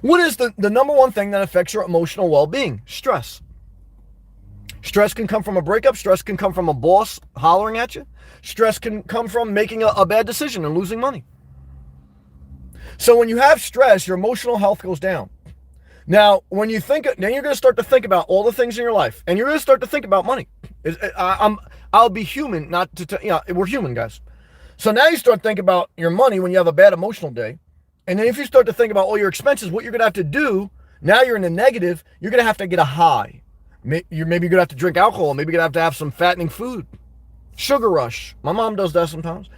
What is the number one thing that affects your emotional well-being? Stress. Stress can come from a breakup. Stress can come from a boss hollering at you. Stress can come from making a bad decision and losing money. So when you have stress, your emotional health goes down. Now, when you think, then you're going to start to think about all the things in your life, and you're going to start to think about money. I'll be human, not to, we're human, guys. So now you start thinking about your money when you have a bad emotional day. And then if you start to think about all your expenses, what you're going to have to do, now you're in the negative, you're going to have to get a high. You're going to have to drink alcohol. Maybe you're going to have some fattening food. Sugar rush. My mom does that sometimes.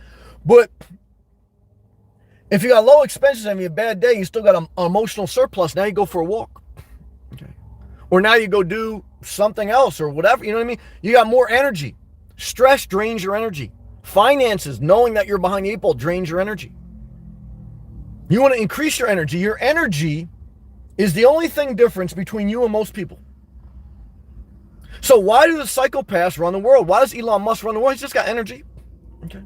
But if you got low expenses and you have a bad day, you still got an emotional surplus. Now you go for a walk. Okay. Or now you go do something else or whatever. You know what I mean? You got more energy. Stress drains your energy. Finances, knowing that you're behind the eight ball, drains your energy. You want to increase your energy. Your energy is the only thing difference between you and most people. So why do the psychopaths run the world? Why does Elon Musk run the world? He's just got energy. Okay.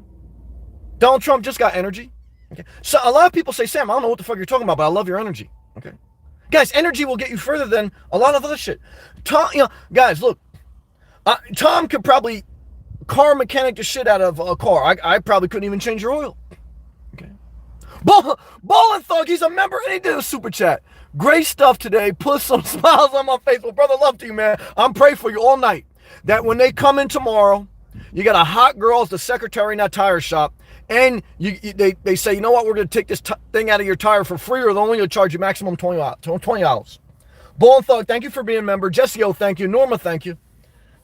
Donald Trump just got energy. Okay. So a lot of people say, Sam, I don't know what the fuck you're talking about, but I love your energy. Okay. Guys, energy will get you further than a lot of other shit. Tom, guys, look, Tom could probably car mechanic the shit out of a car. I probably couldn't even change your oil. Okay. Ballin' Thug, he's a member and he did a super chat. Great stuff today. Put some smiles on my face. Well, brother, love to you, man. I'm praying for you all night. That when they come in tomorrow, you got a hot girl as the secretary in that tire shop, and they say, you know what, we're going to take this thing out of your tire for free, or they're only going to charge you maximum $20. Ballin' Thug, thank you for being a member. Jesse O, thank you. Norma, thank you.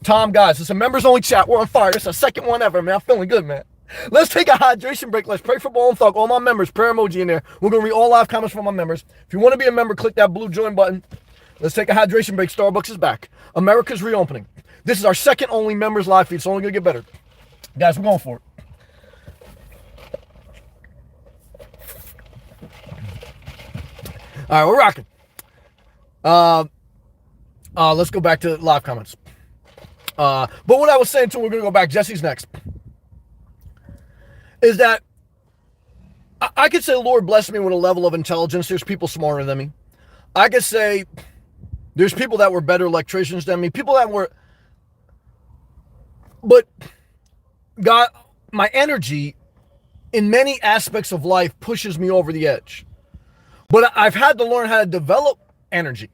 Tom, guys, it's a members only chat. We're on fire. It's the second one ever, man. I'm feeling good, man. Let's take a hydration break. Let's pray for Ballin' Thug. All my members, prayer emoji in there. We're going to read all live comments from my members. If you want to be a member, click that blue join button. Let's take a hydration break. Starbucks is back. America's reopening. This is our second only members live feed. It's only going to get better. Guys, we're going for it. All right, we're rocking. Let's go back to live comments. But what I was saying too, we're going to go back. Jesse's next. Is that I could say, Lord bless me with a level of intelligence. There's people smarter than me. I could say there's people that were better electricians than me. People that were, but God, my energy in many aspects of life pushes me over the edge. But I've had to learn how to develop energy.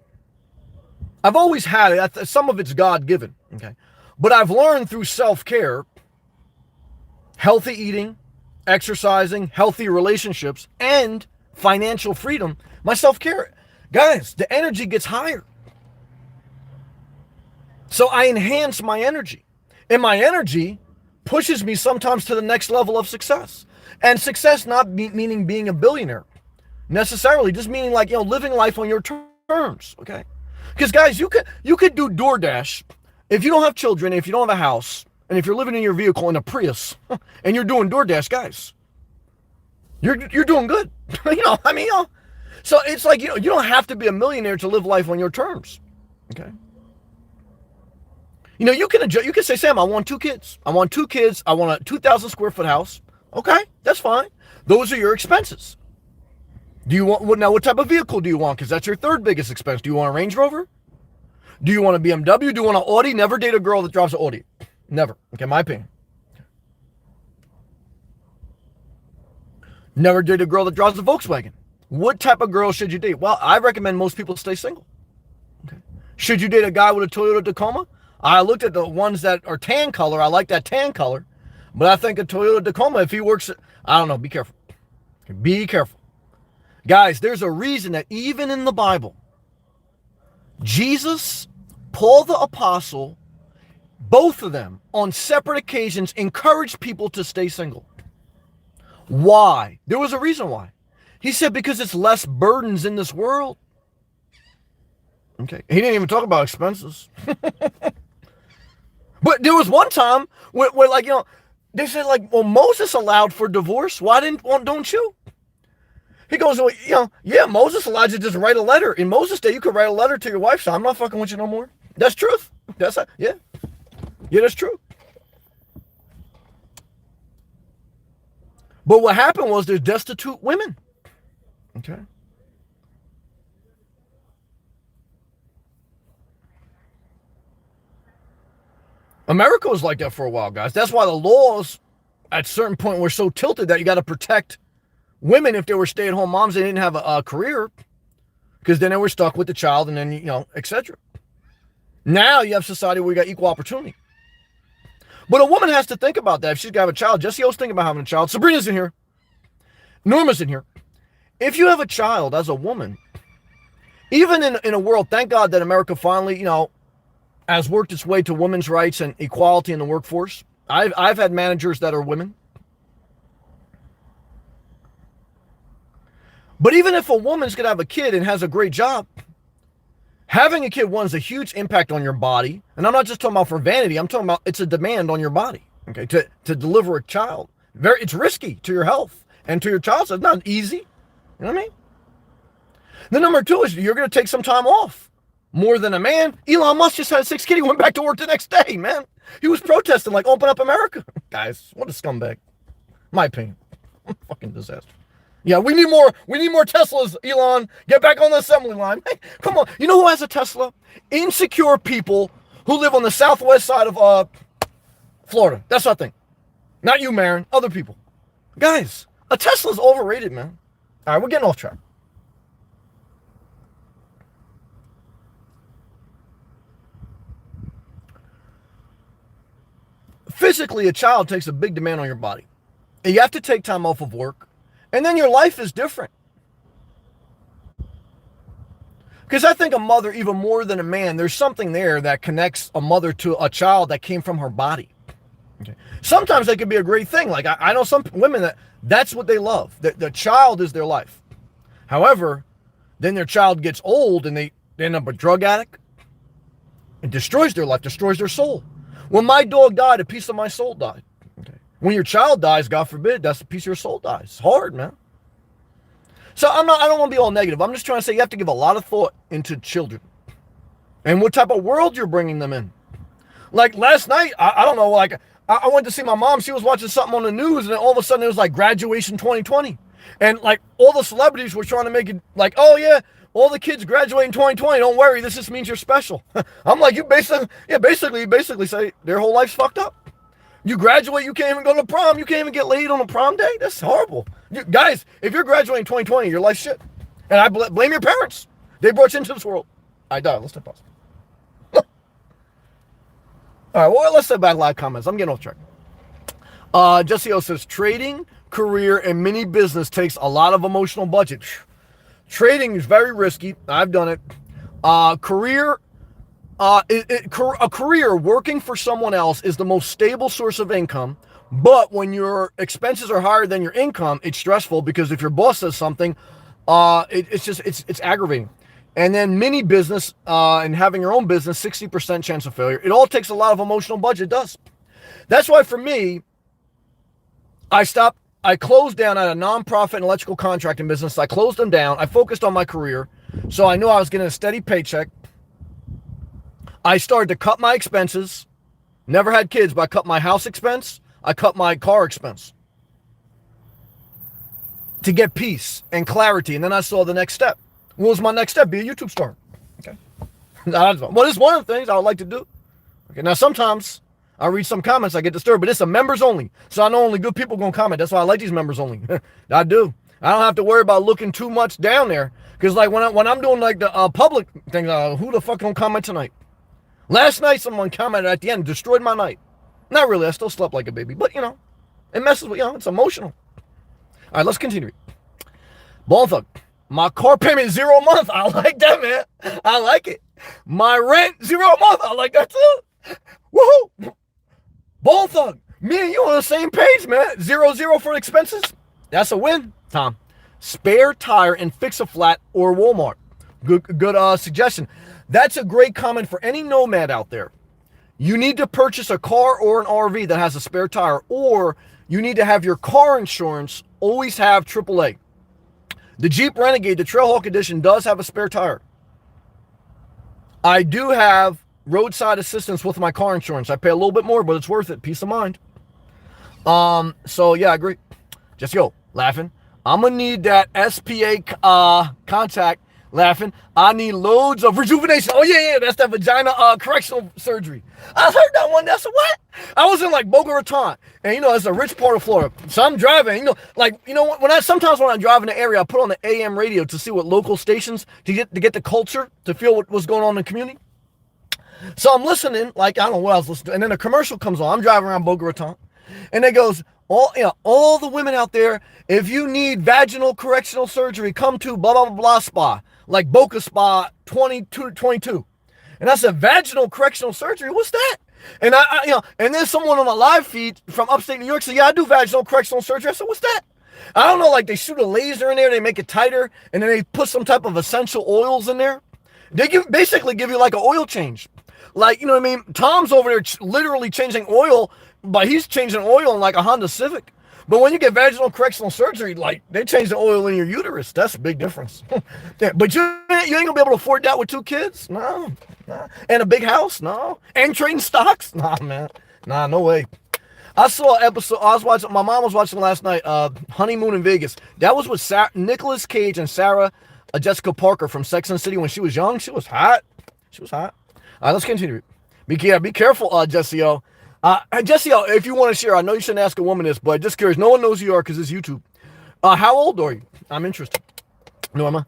I've always had it. Some of it's God-given. Okay. But I've learned through self-care, healthy eating, exercising, healthy relationships, and financial freedom, my self-care, guys, the energy gets higher. So I enhance my energy. And my energy pushes me sometimes to the next level of success. And success not meaning being a billionaire necessarily, just meaning like, living life on your terms, okay? Because guys, you could do DoorDash if you don't have children, if you don't have a house, and if you're living in your vehicle in a Prius, and you're doing DoorDash, guys, you're doing good. So it's like, you don't have to be a millionaire to live life on your terms. Okay. You can adjust. You can say, Sam, I want 2 kids. I want 2 kids. I want a 2,000 square foot house. Okay, that's fine. Those are your expenses. Do you want, what type of vehicle do you want? Because that's your third biggest expense. Do you want a Range Rover? Do you want a BMW? Do you want an Audi? Never date a girl that drives an Audi. Never. Okay, my opinion. Never date a girl that drives a Volkswagen. What type of girl should you date? Well, I recommend most people stay single. Okay. Should you date a guy with a Toyota Tacoma? I looked at the ones that are tan color. I like that tan color. But I think a Toyota Tacoma, if he works, I don't know, be careful. Be careful. Guys, there's a reason that even in the Bible, Jesus, Paul the Apostle, both of them on separate occasions encouraged people to stay single. Why? There was a reason why. He said because it's less burdens in this world. Okay. He didn't even talk about expenses. But there was one time where they said well, Moses allowed for divorce. Why don't you? He goes, well, yeah, Moses allowed you to just write a letter. In Moses' day, you could write a letter to your wife, so I'm not fucking with you no more. That's truth. Yeah, that's true. But what happened was there's destitute women. Okay. America was like that for a while, guys. That's why the laws at a certain point were so tilted that you got to protect women if they were stay-at-home moms. They didn't have a career because then they were stuck with the child and then, etc. Now you have society where you got equal opportunity. But a woman has to think about that if she's got to have a child. Jesse O's thinking about having a child. Sabrina's in here. Norma's in here. If you have a child as a woman, even in a world, thank God that America finally, has worked its way to women's rights and equality in the workforce. I've had managers that are women. But even if a woman's going to have a kid and has a great job, having a kid, is a huge impact on your body. And I'm not just talking about for vanity. I'm talking about it's a demand on your body, okay, to deliver a child. It's risky to your health and to your child, so it's not easy. You know what I mean? The number 2 is you're going to take some time off. More than a man. Elon Musk just had 6 kids. He went back to work the next day, man. He was protesting open up America. Guys, what a scumbag. My opinion. Fucking disaster. Yeah, we need more Teslas, Elon. Get back on the assembly line. Hey, come on. You know who has a Tesla? Insecure people who live on the southwest side of Florida. That's what I think. Not you, Marin. Other people. Guys, a Tesla's overrated, man. All right, we're getting off track. Physically, a child takes a big demand on your body. And you have to take time off of work. And then your life is different. Because I think a mother, even more than a man, there's something there that connects a mother to a child that came from her body. Okay. Sometimes that could be a great thing. I know some women that's what they love. The child is their life. However, then their child gets old and they end up a drug addict. It destroys their life, destroys their soul. When my dog died, a piece of my soul died. Okay. When your child dies, God forbid, that's a piece of your soul dies. It's hard, man. So I don't want to be all negative. I'm just trying to say you have to give a lot of thought into children and what type of world you're bringing them in. Last night, I don't know, I went to see my mom. She was watching something on the news, and then all of a sudden it was graduation 2020. And all the celebrities were trying to make it oh yeah, all the kids graduate in 2020. Don't worry, this just means you're special. I'm like, you basically say their whole life's fucked up. You graduate, you can't even go to prom. You can't even get laid on a prom day. That's horrible. Guys, if you're graduating 2020, your life's shit. And I blame your parents. They brought you into this world. I died. Let's step pause. All right, well, let's step back live comments. I'm getting off track. Jesse O says, trading, career, and mini business takes a lot of emotional budget. Trading is very risky. I've done it. A career working for someone else is the most stable source of income. But when your expenses are higher than your income, it's stressful because if your boss says something, it's aggravating. And then mini business and having your own business, 60% chance of failure. It all takes a lot of emotional budget. It does. That's why for me, I closed down at a nonprofit and electrical contracting business. I closed them down. I focused on my career. So I knew I was getting a steady paycheck. I started to cut my expenses. Never had kids, but I cut my house expense. I cut my car expense to get peace and clarity. And then I saw the next step. What was my next step? Be a YouTube star. Okay. Well, it's one of the things I would like to do. Okay. Now, sometimes I read some comments, I get disturbed, but it's a members only. So I know only good people going to comment. That's why I like these members only. I do. I don't have to worry about looking too much down there. Because like when I'm doing like the public thing, who the fuck going to comment tonight? Last night, someone commented at the end, destroyed my night. Not really. I still slept like a baby. But, it messes with, it's emotional. All right, let's continue. Bone Thug. My car payment, 0 a month. I like that, man. I like it. My rent, 0 a month. I like that, too. Woohoo. Bone Thug. Me and you on the same page, man. 0-0 for expenses. That's a win, Tom. Spare tire and fix a flat or Walmart. Good suggestion. That's a great comment for any nomad out there. You need to purchase a car or an RV that has a spare tire, or you need to have your car insurance always have AAA. The Jeep Renegade, the Trailhawk Edition, does have a spare tire. I do have roadside assistance with my car insurance. I pay a little bit more, but it's worth it. Peace of mind. So yeah, I agree. Just go laughing. I'm gonna need that SPA contact. Laughing. I need loads of rejuvenation. Oh yeah, that's that vagina correctional surgery. I heard that one. That's a what? I was in like Boca Raton, and it's a rich part of Florida. So I'm driving. Sometimes when I'm driving the area, I put on the AM radio to see what local stations to get the culture, to feel what was going on in the community. So I'm listening, like I don't know what I was listening to, and then a commercial comes on. I'm driving around Boca Raton, and it goes, all the women out there, if you need vaginal correctional surgery, come to blah, blah, blah, blah spa, like Boca Spa 22. And I said, vaginal correctional surgery? What's that? And and then someone on a live feed from upstate New York said, yeah, I do vaginal correctional surgery. I said, what's that? I don't know, like they shoot a laser in there, they make it tighter, and then they put some type of essential oils in there. They basically give you like an oil change. Like, you know what I mean? Tom's over there literally changing oil, but he's changing oil in like a Honda Civic. But when you get vaginal correctional surgery, like they change the oil in your uterus. That's a big difference. Yeah, but you ain't gonna be able to afford that with 2 kids. No. And a big house. No. And trading stocks. Nah, man. Nah, no way. I saw an episode. My mom was watching last night. Honeymoon in Vegas. That was with Nicolas Cage and Sarah Jessica Parker from Sex and the City. When she was young, she was hot. All right, let's continue. Be careful, Jesse O. Jesse O, if you want to share, I know you shouldn't ask a woman this, but just curious. No one knows who you are because it's YouTube. How old are you? I'm interested. Norma.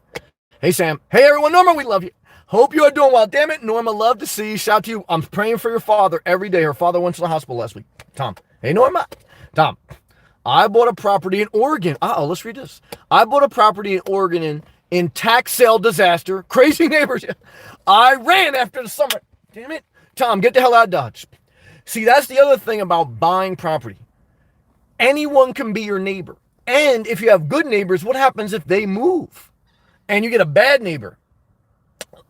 Hey, Sam. Hey, everyone. Norma, we love you. Hope you are doing well. Damn it, Norma, love to see you. Shout to you. I'm praying for your father every day. Her father went to the hospital last week. Tom. Hey, Norma. Tom. I bought a property in Oregon. Let's read this. I bought a property in Oregon in tax sale disaster. Crazy neighbors. I ran after the summer. Damn it. Tom, get the hell out of Dodge. See, that's the other thing about buying property. Anyone can be your neighbor. And if you have good neighbors, what happens if they move and you get a bad neighbor?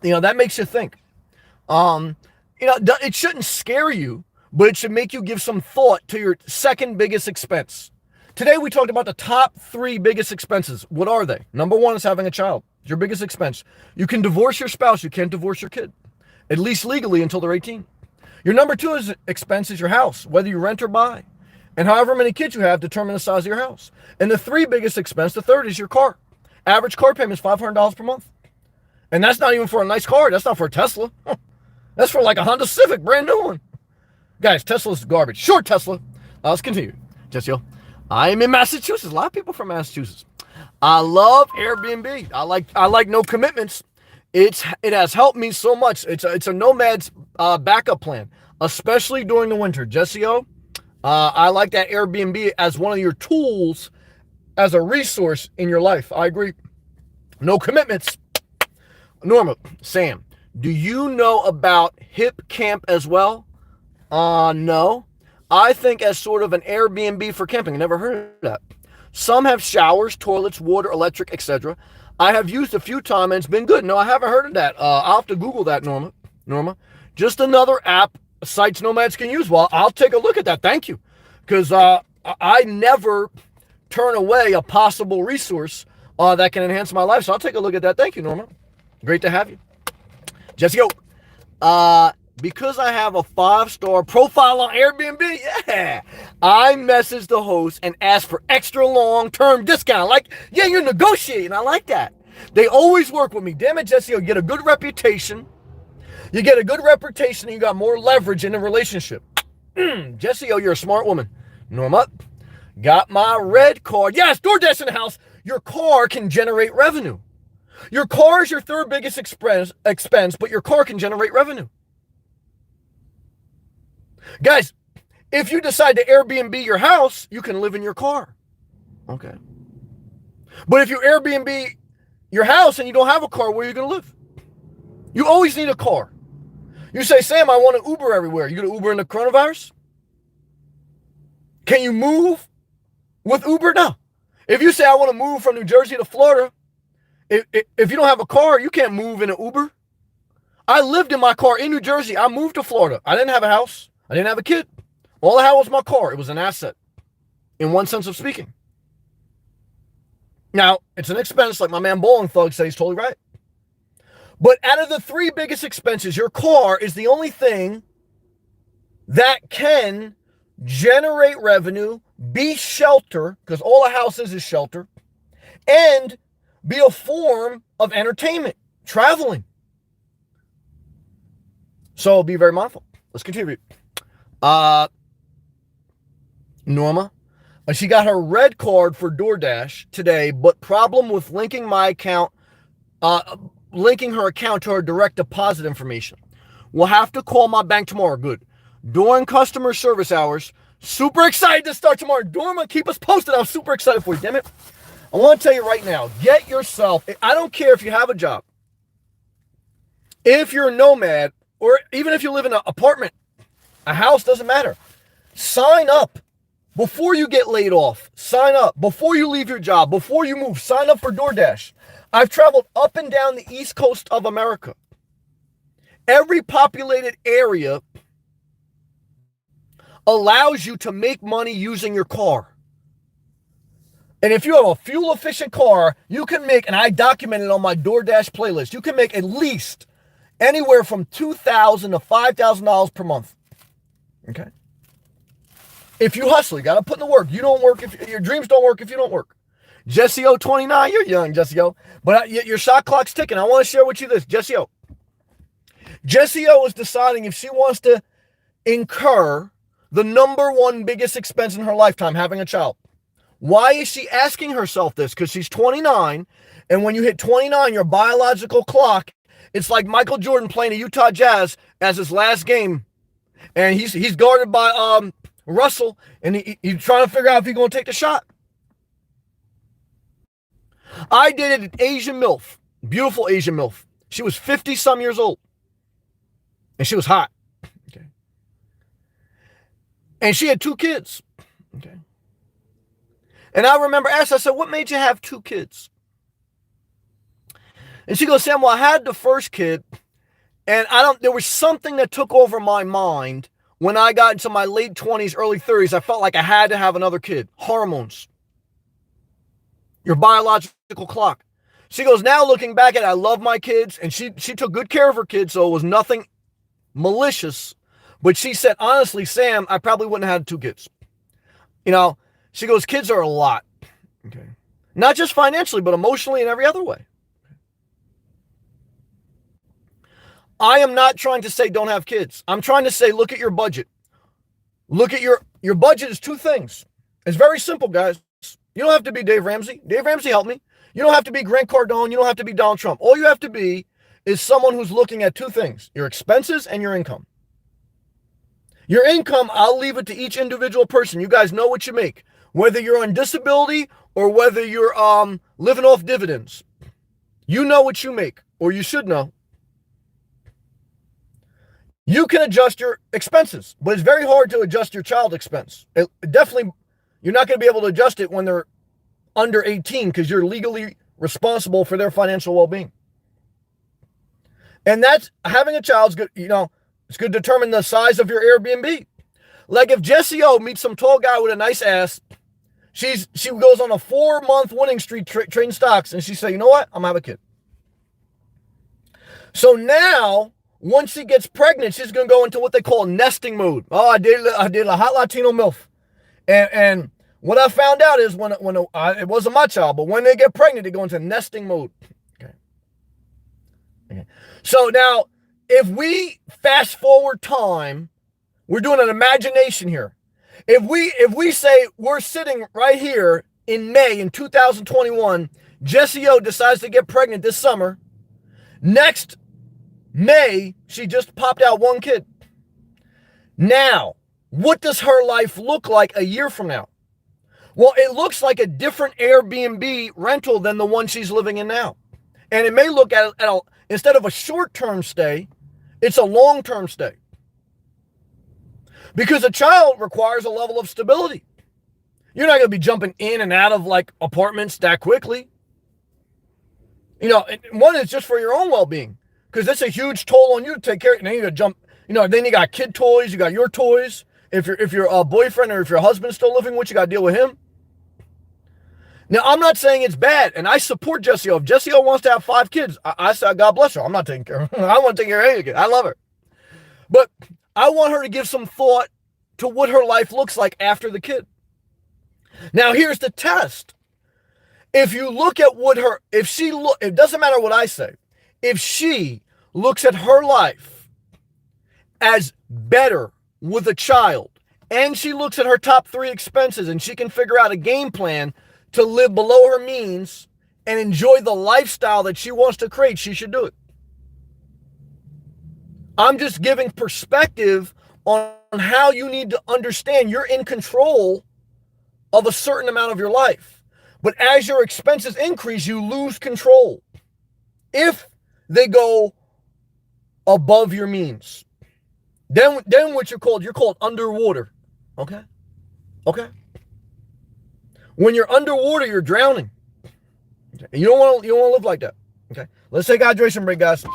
That makes you think. It shouldn't scare you, but it should make you give some thought to your second biggest expense. Today, we talked about the top 3 biggest expenses. What are they? Number 1 is having a child. It's your biggest expense. You can divorce your spouse. You can't divorce your kid, at least legally until they're 18. Your number 2 expense is your house, whether you rent or buy. And however many kids you have determine the size of your house. And the 3 biggest expense, the third is your car. Average car payment is $500 per month. And that's not even for a nice car. That's not for a Tesla. That's for like a Honda Civic, brand new one. Guys, Tesla's garbage. Short Tesla. Let's continue. Jesse, I am in Massachusetts. A lot of people from Massachusetts. I love Airbnb. I like no commitments. It has helped me so much. It's a nomad's backup plan, especially during the winter. Jesse O, I like that Airbnb as one of your tools, as a resource in your life. I agree. No commitments. Norma, Sam, do you know about Hip Camp as well? No. I think as sort of an Airbnb for camping. I never heard of that. Some have showers, toilets, water, electric, etc. I have used a few times and it's been good. No, I haven't heard of that. I'll have to Google that, Norma. Just another app sites nomads can use. Well, I'll take a look at that. Thank you. Because I never turn away a possible resource that can enhance my life. So I'll take a look at that. Thank you, Norma. Great to have you. Jesse O. Because I have a 5-star profile on Airbnb, yeah, I messaged the host and asked for extra long-term discount. Like, yeah, you're negotiating. I like that. They always work with me. Damn it, Jesse, you get a good reputation. You get a good reputation and you got more leverage in a relationship. Jesse, you're a smart woman. Norma, got my red card. Yes, DoorDash in the house. Your car can generate revenue. Your car is your third biggest expense, but your car can generate revenue. Guys, if you decide to Airbnb your house, you can live in your car. Okay. But if you Airbnb your house and you don't have a car, where are you going to live? You always need a car. You say, Sam, I want to Uber everywhere. You going to Uber in the coronavirus? Can you move with Uber? No. If you say, I want to move from New Jersey to Florida, if you don't have a car, you can't move in an Uber. I lived in my car in New Jersey. I moved to Florida. I didn't have a house. I didn't have a kid. All I had was my car. It was an asset, in one sense of speaking. Now, it's an expense, like my man Bowling Thug said, he's totally right. But out of the 3 biggest expenses, your car is the only thing that can generate revenue, be shelter, because all a house is shelter, and be a form of entertainment, traveling. So be very mindful. Let's continue. Norma, she got her red card for DoorDash today, but problem with linking my account, linking her account to her direct deposit information. We'll have to call my bank tomorrow. Good. During customer service hours. Super excited to start tomorrow. Norma, keep us posted. I'm super excited for you. Damn it. I want to tell you right now, get yourself, I don't care if you have a job, if you're a nomad, or even if you live in an apartment, a house, doesn't matter. Sign up before you get laid off. Sign up before you leave your job, before you move. Sign up for DoorDash. I've traveled up and down the East Coast of America. Every populated area allows you to make money using your car. And if you have a fuel efficient car, you can make, and I documented on my DoorDash playlist, you can make at least anywhere from $2,000 to $5,000 per month. Okay. If you hustle, you got to put in the work. You don't work if your dreams don't work if you don't work. Jesse O 29, you're young, Jesse O. But your shot clock's ticking. I want to share with you this, Jesse O. Jesse O is deciding if she wants to incur the number 1 biggest expense in her lifetime, having a child. Why is she asking herself this? Because she's 29, and when you hit 29, your biological clock, it's like Michael Jordan playing the Utah Jazz as his last game, and he's guarded by Russell, and he's trying to figure out if he's going to take the shot. I dated an Asian MILF, beautiful Asian MILF. She was 50-some years old, and she was hot. Okay, and she had 2 kids. Okay. And I remember asking, I said, what made you have 2 kids? And she goes, Sam, well, I had the first kid, and there was something that took over my mind when I got into my late 20s, early 30s. I felt like I had to have another kid. Hormones. Your biological clock. She goes, now looking back at it, I love my kids, and she took good care of her kids, so it was nothing malicious. But she said, honestly, Sam, I probably wouldn't have had 2 kids. You know, she goes, kids are a lot. Okay. Not just financially, but emotionally and every other way. I am not trying to say don't have kids. I'm trying to say look at your budget. Look at your budget is 2 things. It's very simple, guys. You don't have to be Dave Ramsey. Dave Ramsey helped me. You don't have to be Grant Cardone. You don't have to be Donald Trump. All you have to be is someone who's looking at 2 things, your expenses and your income. Your income, I'll leave it to each individual person. You guys know what you make. Whether you're on disability or whether you're living off dividends. You know what you make, or you should know. You can adjust your expenses, but it's very hard to adjust your child expense. Definitely, you're not going to be able to adjust it when they're under 18 because you're legally responsible for their financial well-being. And that's having a child's good, it's going to determine the size of your Airbnb. Like if Jessie O meets some tall guy with a nice ass, she goes on a 4-month winning streak trading stocks, and she say, you know what? I'm going to have a kid. So now, once she gets pregnant, she's going to go into what they call nesting mode. Oh, I did a hot Latino MILF. And what I found out is when it wasn't my child, but when they get pregnant, they go into nesting mode. Okay. So now, if we fast forward time, we're doing an imagination here. If we say we're sitting right here in May in 2021, Jessie O decides to get pregnant this summer. Next May, she just popped out one kid. Now, what does her life look like a year from now? Well, it looks like a different Airbnb rental than the one she's living in now. And it may look at instead of a short-term stay, it's a long-term stay. Because a child requires a level of stability. You're not going to be jumping in and out of like apartments that quickly. One is just for your own well-being, because it's a huge toll on you to take care of. And then you got to jump, then you got kid toys, you got your toys. If your boyfriend or if your husband's still living with you, got to deal with him. Now, I'm not saying it's bad, and I support Jessie O. If Jessie O wants to have 5 kids, I say God bless her. I'm not taking care of her. I want to take care of any kid. I love her. But I want her to give some thought to what her life looks like after the kid. Now, here's the test. If you look at it doesn't matter what I say. If she looks at her life as better with a child, and she looks at her top 3 expenses, and she can figure out a game plan to live below her means and enjoy the lifestyle that she wants to create, she should do it. I'm just giving perspective on how you need to understand you're in control of a certain amount of your life. But as your expenses increase, you lose control if they go above your means. Then what you're called underwater. Okay? When you're underwater, you're drowning. Okay? You don't want to live like that. Okay? Let's take a hydration break, guys.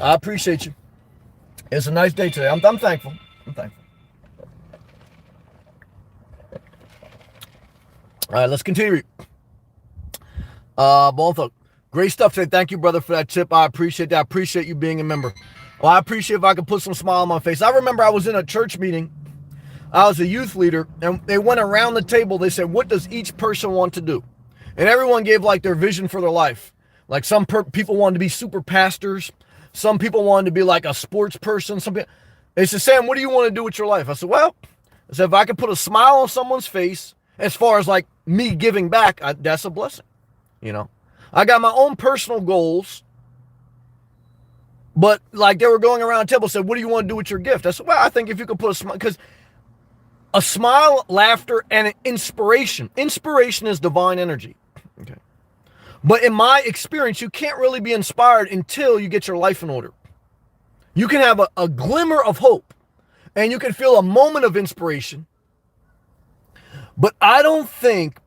I appreciate you. It's a nice day today. I'm thankful. I'm thankful. All right, let's continue. Both great stuff today. Thank you, brother, for that tip. I appreciate that. I appreciate you being a member. Well, I appreciate if I could put some smile on my face. I remember I was in a church meeting. I was a youth leader, and they went around the table. They said, what does each person want to do? And everyone gave like their vision for their life. Like some people wanted to be super pastors. Some people wanted to be like a sports person. They said, Sam, what do you want to do with your life? I said, well, if I could put a smile on someone's face, as far as like me giving back, that's a blessing. I got my own personal goals, but like they were going around the table, said, what do you want to do with your gift? I said, well, I think if you could put a smile, because a smile, laughter, and inspiration is divine energy. Okay. But in my experience, you can't really be inspired until you get your life in order. You can have a glimmer of hope, and you can feel a moment of inspiration, but I don't think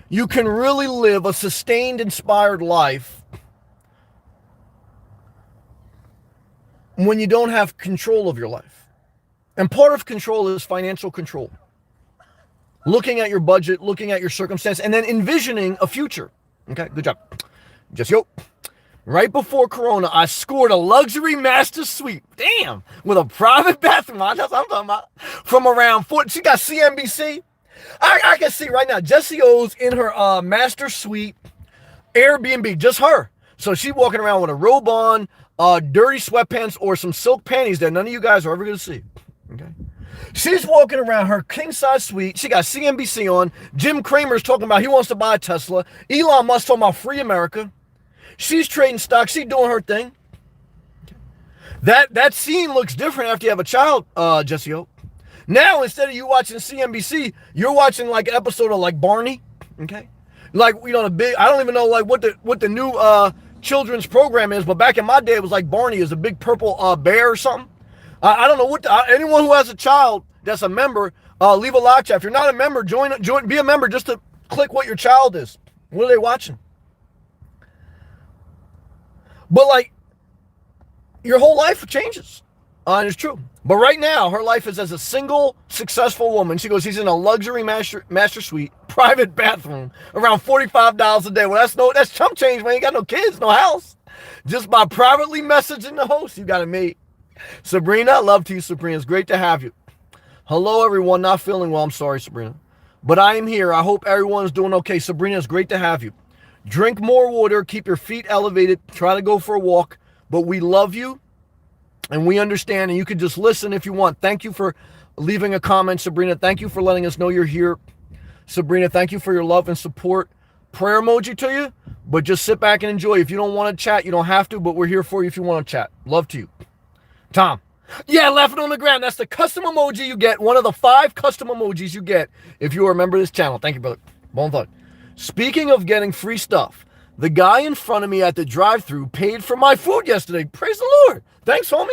you can really live a sustained, inspired life when you don't have control of your life. And part of control is financial control. Looking at your budget, looking at your circumstance, and then envisioning a future. Okay, good job. Right before Corona, I scored a luxury master suite. Damn, with a private bathroom. That's what I'm talking about. From around 40, she got CNBC. I can see right now, Jessie O's in her master suite, Airbnb, just her. So she walking around with a robe on, dirty sweatpants, or some silk panties that none of you guys are ever going to see. Okay. She's walking around her king-size suite. She got CNBC on. Jim Cramer's talking about he wants to buy a Tesla. Elon Musk talking about free America. She's trading stocks. She's doing her thing. That scene looks different after you have a child, Jessie O. Now, instead of you watching CNBC, you're watching like an episode of like Barney. Okay. Like, I don't even know like what the new children's program is, but back in my day, it was like Barney is a big purple bear or something. I don't know anyone who has a child that's a member, leave a live chat. If you're not a member, join, be a member just to click what your child is. What are they watching? But like, your whole life changes. And it's true. But right now, her life is as a single, successful woman. She goes, she's in a luxury master suite, private bathroom, around $45 a day. Well, that's chump change, man. You got no kids, no house. Just by privately messaging the host, you got it made. Sabrina, love to you, Sabrina. It's great to have you. Hello, everyone. Not feeling well. I'm sorry, Sabrina. But I am here. I hope everyone's doing okay. Sabrina, it's great to have you. Drink more water. Keep your feet elevated. Try to go for a walk. But we love you. And we understand, and you can just listen if you want. Thank you for leaving a comment, Sabrina. Thank you for letting us know you're here. Sabrina, thank you for your love and support. Prayer emoji to you, but just sit back and enjoy. If you don't want to chat, you don't have to, but we're here for you if you want to chat. Love to you. Tom. Yeah, laughing on the ground. That's the custom emoji you get. One of the 5 custom emojis you get if you remember this channel. Thank you, brother. Bon thought. Speaking of getting free stuff, the guy in front of me at the drive-thru paid for my food yesterday. Praise the Lord. Thanks, homie.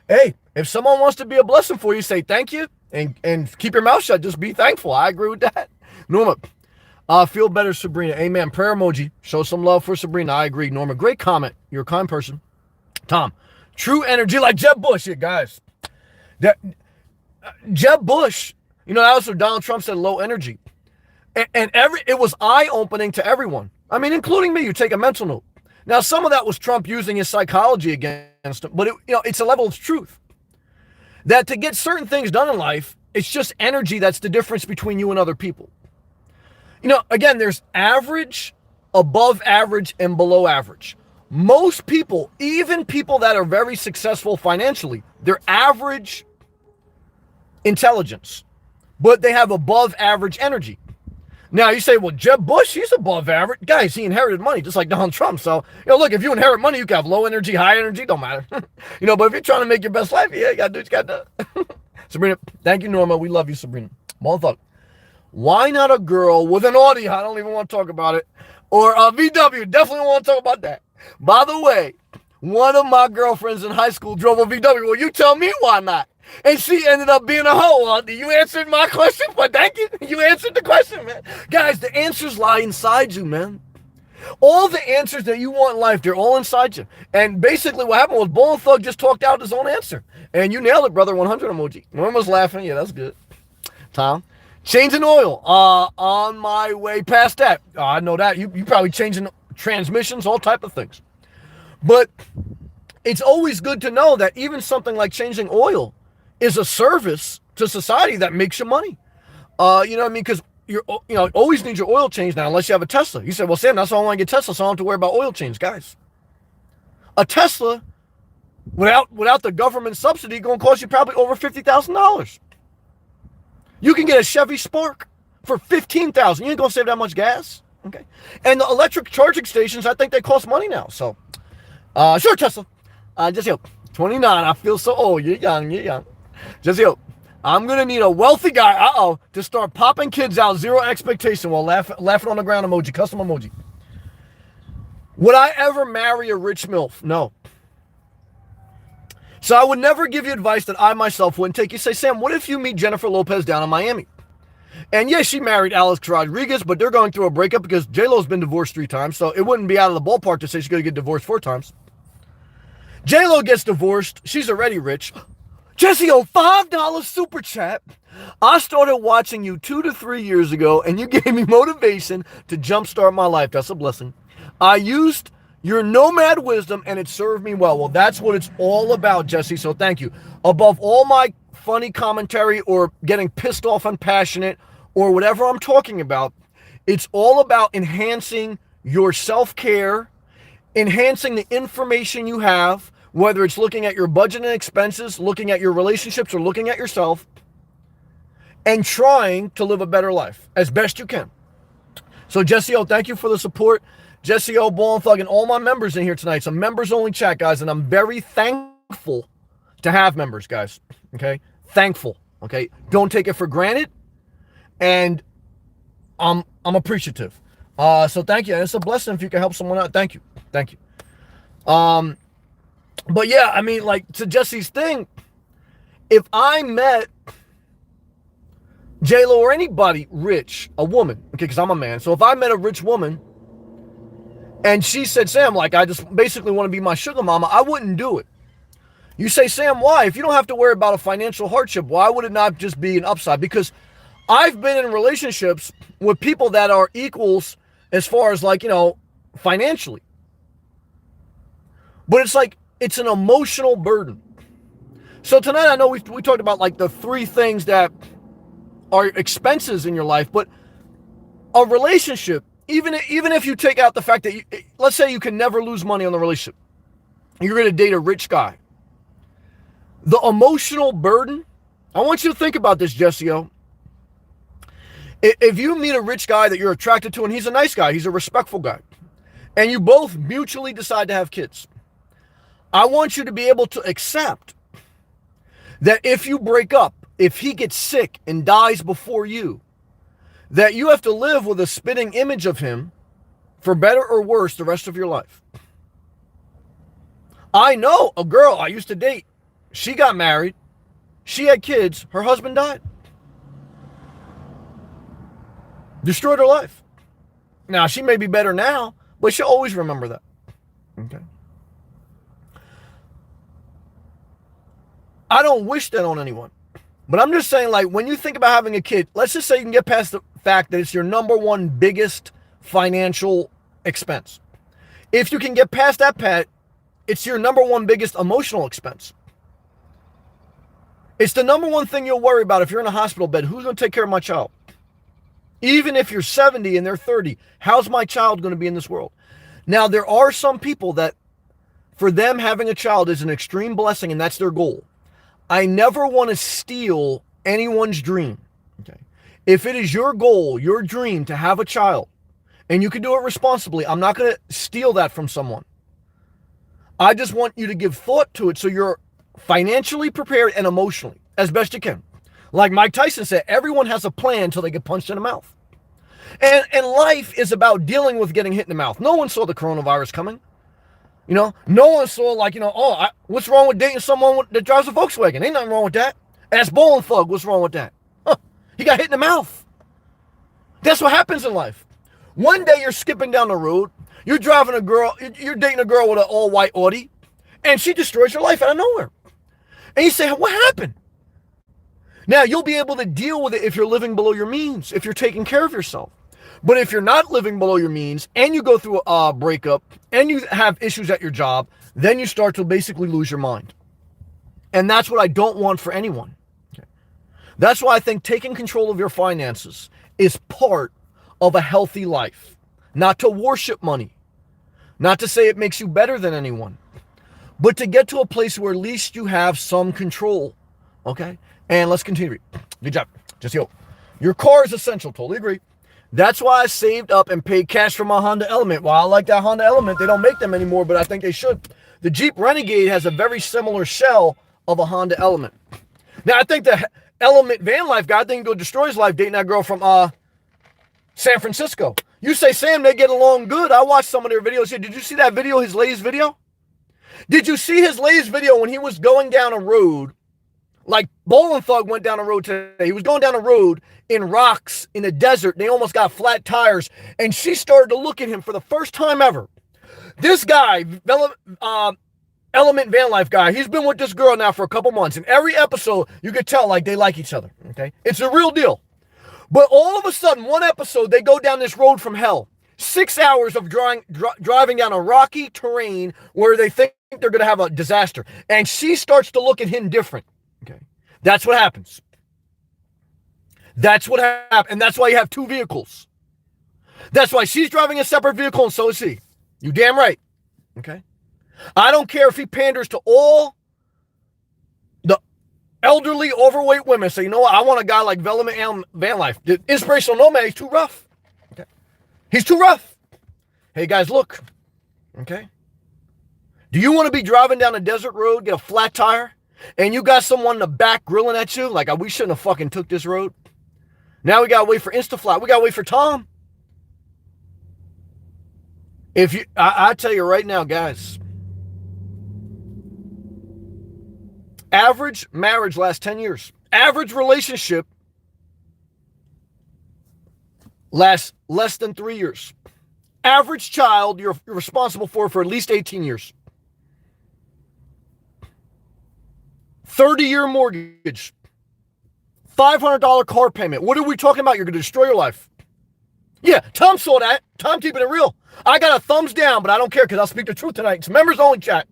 Hey, if someone wants to be a blessing for you, say thank you and keep your mouth shut. Just be thankful. I agree with that. Norma, feel better, Sabrina. Amen. Prayer emoji. Show some love for Sabrina. I agree. Norma, great comment. You're a kind person. Tom, true energy like Jeb Bush. Yeah, guys. Jeb Bush, that was what Donald Trump said, low energy. And it was eye-opening to everyone. I mean, including me. You take a mental note. Now, some of that was Trump using his psychology against him, but it's a level of truth. That to get certain things done in life, it's just energy that's the difference between you and other people. Again, there's average, above average, and below average. Most people, even people that are very successful financially, they're average intelligence, but they have above average energy. Now, you say, well, Jeb Bush, he's above average. Guys, he inherited money just like Donald Trump. So, look, if you inherit money, you can have low energy, high energy, don't matter. But if you're trying to make your best life, yeah, you got to do what you got to do. Sabrina, thank you, Norma. We love you, Sabrina. One thought. Why not a girl with an Audi? I don't even want to talk about it. Or a VW. Definitely want to talk about that. By the way, one of my girlfriends in high school drove a VW. Well, you tell me why not. And she ended up being a hoe. You answered my question, but thank you. You answered the question, man. Guys, the answers lie inside you, man. All the answers that you want in life, they're all inside you. And basically what happened was Bull Thug just talked out his own answer. And you nailed it, brother. 100 emoji. Norm was laughing. Yeah, that's good. Tom, changing oil. On my way past that. I know that. You probably changing transmissions, all type of things. But it's always good to know that even something like changing oil is a service to society that makes you money. You know what I mean? Because you always need your oil change now, unless you have a Tesla. You say, well, Sam, that's why I want to get Tesla, so I don't have to worry about oil change. Guys, a Tesla, without the government subsidy, going to cost you probably over $50,000. You can get a Chevy Spark for $15,000. You ain't going to save that much gas. Okay. And the electric charging stations, I think they cost money now. So, sure, Tesla. Just 29. I feel so old. You're young. Just I'm going to need a wealthy guy, to start popping kids out, zero expectation while laughing on the ground emoji, custom emoji. Would I ever marry a rich MILF? No. So I would never give you advice that I myself wouldn't take. You say, Sam, what if you meet Jennifer Lopez down in Miami? And yes, she married Alex Rodriguez, but they're going through a breakup because J-Lo's been divorced 3 times, so it wouldn't be out of the ballpark to say she's going to get divorced 4 times. J-Lo gets divorced. She's already rich. Jesse, $5 super chat. I started watching you 2 to 3 years ago, and you gave me motivation to jumpstart my life. That's a blessing. I used your nomad wisdom, and it served me well. Well, that's what it's all about, Jesse, so thank you. Above all my funny commentary or getting pissed off and passionate or whatever I'm talking about, it's all about enhancing your self-care, enhancing the information you have, whether it's looking at your budget and expenses, looking at your relationships, or looking at yourself, and trying to live a better life as best you can. So, Jesse O, thank you for the support. Jesse O, Ball and Thug, and all my members in here tonight. It's a members-only chat, guys, and I'm very thankful to have members, guys, okay? Thankful, okay? Don't take it for granted, and I'm appreciative. So thank you, and it's a blessing if you can help someone out. Thank you. But yeah, I mean, like, to Jesse's thing, if I met J-Lo or anybody rich, a woman, okay, because I'm a man, so if I met a rich woman And she said, Sam, like, I just basically want to be my sugar mama. I wouldn't do it. You say, Sam, why? If you don't have to worry about a financial hardship, why would it not just be an upside? Because I've been in relationships with people that are equals as far as, like, financially. But it's like, it's an emotional burden. So tonight, I know we talked about like the 3 things that are expenses in your life, but a relationship, even if you take out the fact that, let's say you can never lose money on the relationship, you're going to date a rich guy. The emotional burden, I want you to think about this, Jesse-O. If you meet a rich guy that you're attracted to, and he's a nice guy, he's a respectful guy, and you both mutually decide to have kids, I want you to be able to accept that if you break up, if he gets sick and dies before you, that you have to live with a spitting image of him for better or worse the rest of your life. I know a girl I used to date. She got married. She had kids. Her husband died. Destroyed her life. Now, she may be better now, but she'll always remember that. Okay. I don't wish that on anyone. But I'm just saying, like, when you think about having a kid, let's just say you can get past the fact that it's your number one biggest financial expense. If you can get past that, Pat, it's your number one biggest emotional expense. It's the number one thing you'll worry about if you're in a hospital bed. Who's going to take care of my child? Even if you're 70 and they're 30, how's my child going to be in this world? Now, there are some people that, for them, having a child is an extreme blessing, and that's their goal. I never want to steal anyone's dream. Okay. If it is your goal, your dream to have a child, and you can do it responsibly, I'm not going to steal that from someone. I just want you to give thought to it so you're financially prepared and emotionally as best you can. Like Mike Tyson said, everyone has a plan until they get punched in the mouth. And life is about dealing with getting hit in the mouth. No one saw the coronavirus coming. No one saw, like, what's wrong with dating someone that drives a Volkswagen? Ain't nothing wrong with that. Ask Bowling Thug, what's wrong with that? He got hit in the mouth. That's what happens in life. One day you're skipping down the road, you're dating a girl with an all-white Audi, and she destroys your life out of nowhere. And you say, what happened? Now, you'll be able to deal with it if you're living below your means, if you're taking care of yourself. But if you're not living below your means and you go through a breakup and you have issues at your job, then you start to basically lose your mind. And that's what I don't want for anyone. Okay. That's why I think taking control of your finances is part of a healthy life. Not to worship money. Not to say it makes you better than anyone. But to get to a place where at least you have some control. Okay? And let's continue. Good job. Just your car is essential. Totally agree. That's why I saved up and paid cash for my Honda Element. While I like that Honda Element, they don't make them anymore, but I think they should. The Jeep Renegade has a very similar shell of a Honda Element. Now, I think the Element van life guy, I think he'll destroy his life dating that girl from San Francisco. You say, Sam, they get along good. I watched some of their videos here. Did you see that video, his latest video? Did you see his latest video when he was going down a road? Like Bowling Thug went down a road today. He was going down a road in rocks in the desert. They almost got flat tires. And she started to look at him for the first time ever. This guy, Element van life guy, he's been with this girl now for a couple months. In every episode, you could tell like they like each other. Okay, it's a real deal. But all of a sudden, one episode, they go down this road from hell. 6 hours of driving down a rocky terrain where they think they're going to have a disaster. And she starts to look at him different. Okay, that's what happens. That's what happened. And that's why you have 2 vehicles. That's why she's driving a separate vehicle and so is he. You damn right. Okay. I don't care if he panders to all the elderly, overweight women. Say, you know what? I want a guy like Velleman Van Life. The inspirational nomad, he's too rough. Okay. He's too rough. Hey, guys, look. Okay. Do you want to be driving down a desert road, get a flat tire, and you got someone in the back grilling at you? Like, we shouldn't have fucking took this road. Now we got to wait for Instaflat. We got to wait for Tom. I tell you right now, guys, average marriage lasts 10 years. Average relationship lasts less than 3 years. Average child you're responsible for at least 18 years. 30-year mortgage. $500 car payment. What are we talking about? You're going to destroy your life. Yeah, Tom saw that. Tom keeping it real. I got a thumbs down, but I don't care because I'll speak the truth tonight. It's members only chat.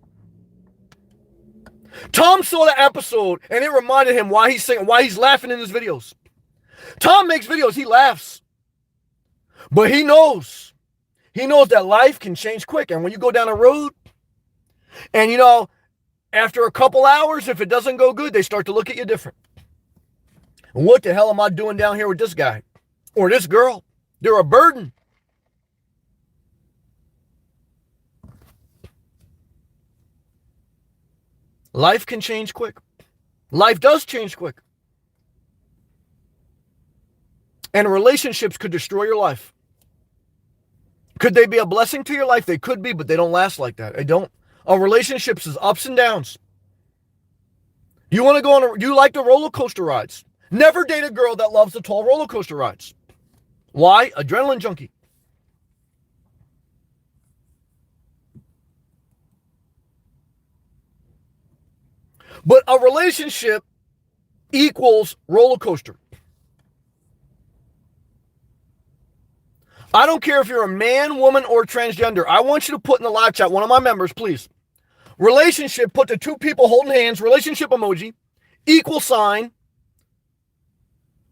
Tom saw the episode and it reminded him why he's singing, why he's laughing in his videos. Tom makes videos, he laughs. But he knows that life can change quick. And when you go down a road and, you know, after a couple hours, if it doesn't go good, they start to look at you different. What the hell am I doing down here with this guy or this girl? They're a burden. Life can change quick. Life does change quick. And relationships could destroy your life. Could they be a blessing to your life? They could be, but they don't last like that. They don't. A relationships is ups and downs. You want to go on you like the roller coaster rides. Never date a girl that loves the tall roller coaster rides. Why? Adrenaline junkie. But a relationship equals roller coaster. I don't care if you're a man, woman, or transgender. I want you to put in the live chat, one of my members, please. Relationship, put the two people holding hands, relationship emoji, equal sign,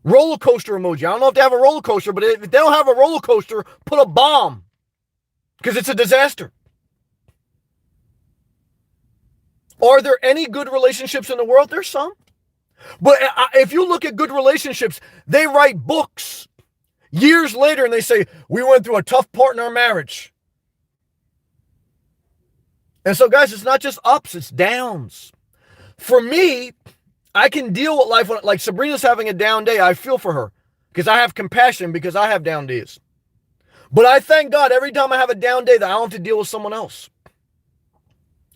roller coaster emoji. I don't know if they have a roller coaster, but if they don't have a roller coaster, put a bomb because it's a disaster. Are there any good relationships in the world? There's some. But if you look at good relationships, they write books years later and they say, we went through a tough part in our marriage. And so, guys, it's not just ups, it's downs. For me, I can deal with life like Sabrina's having a down day. I feel for her because I have compassion because I have down days. But I thank God every time I have a down day that I don't have to deal with someone else.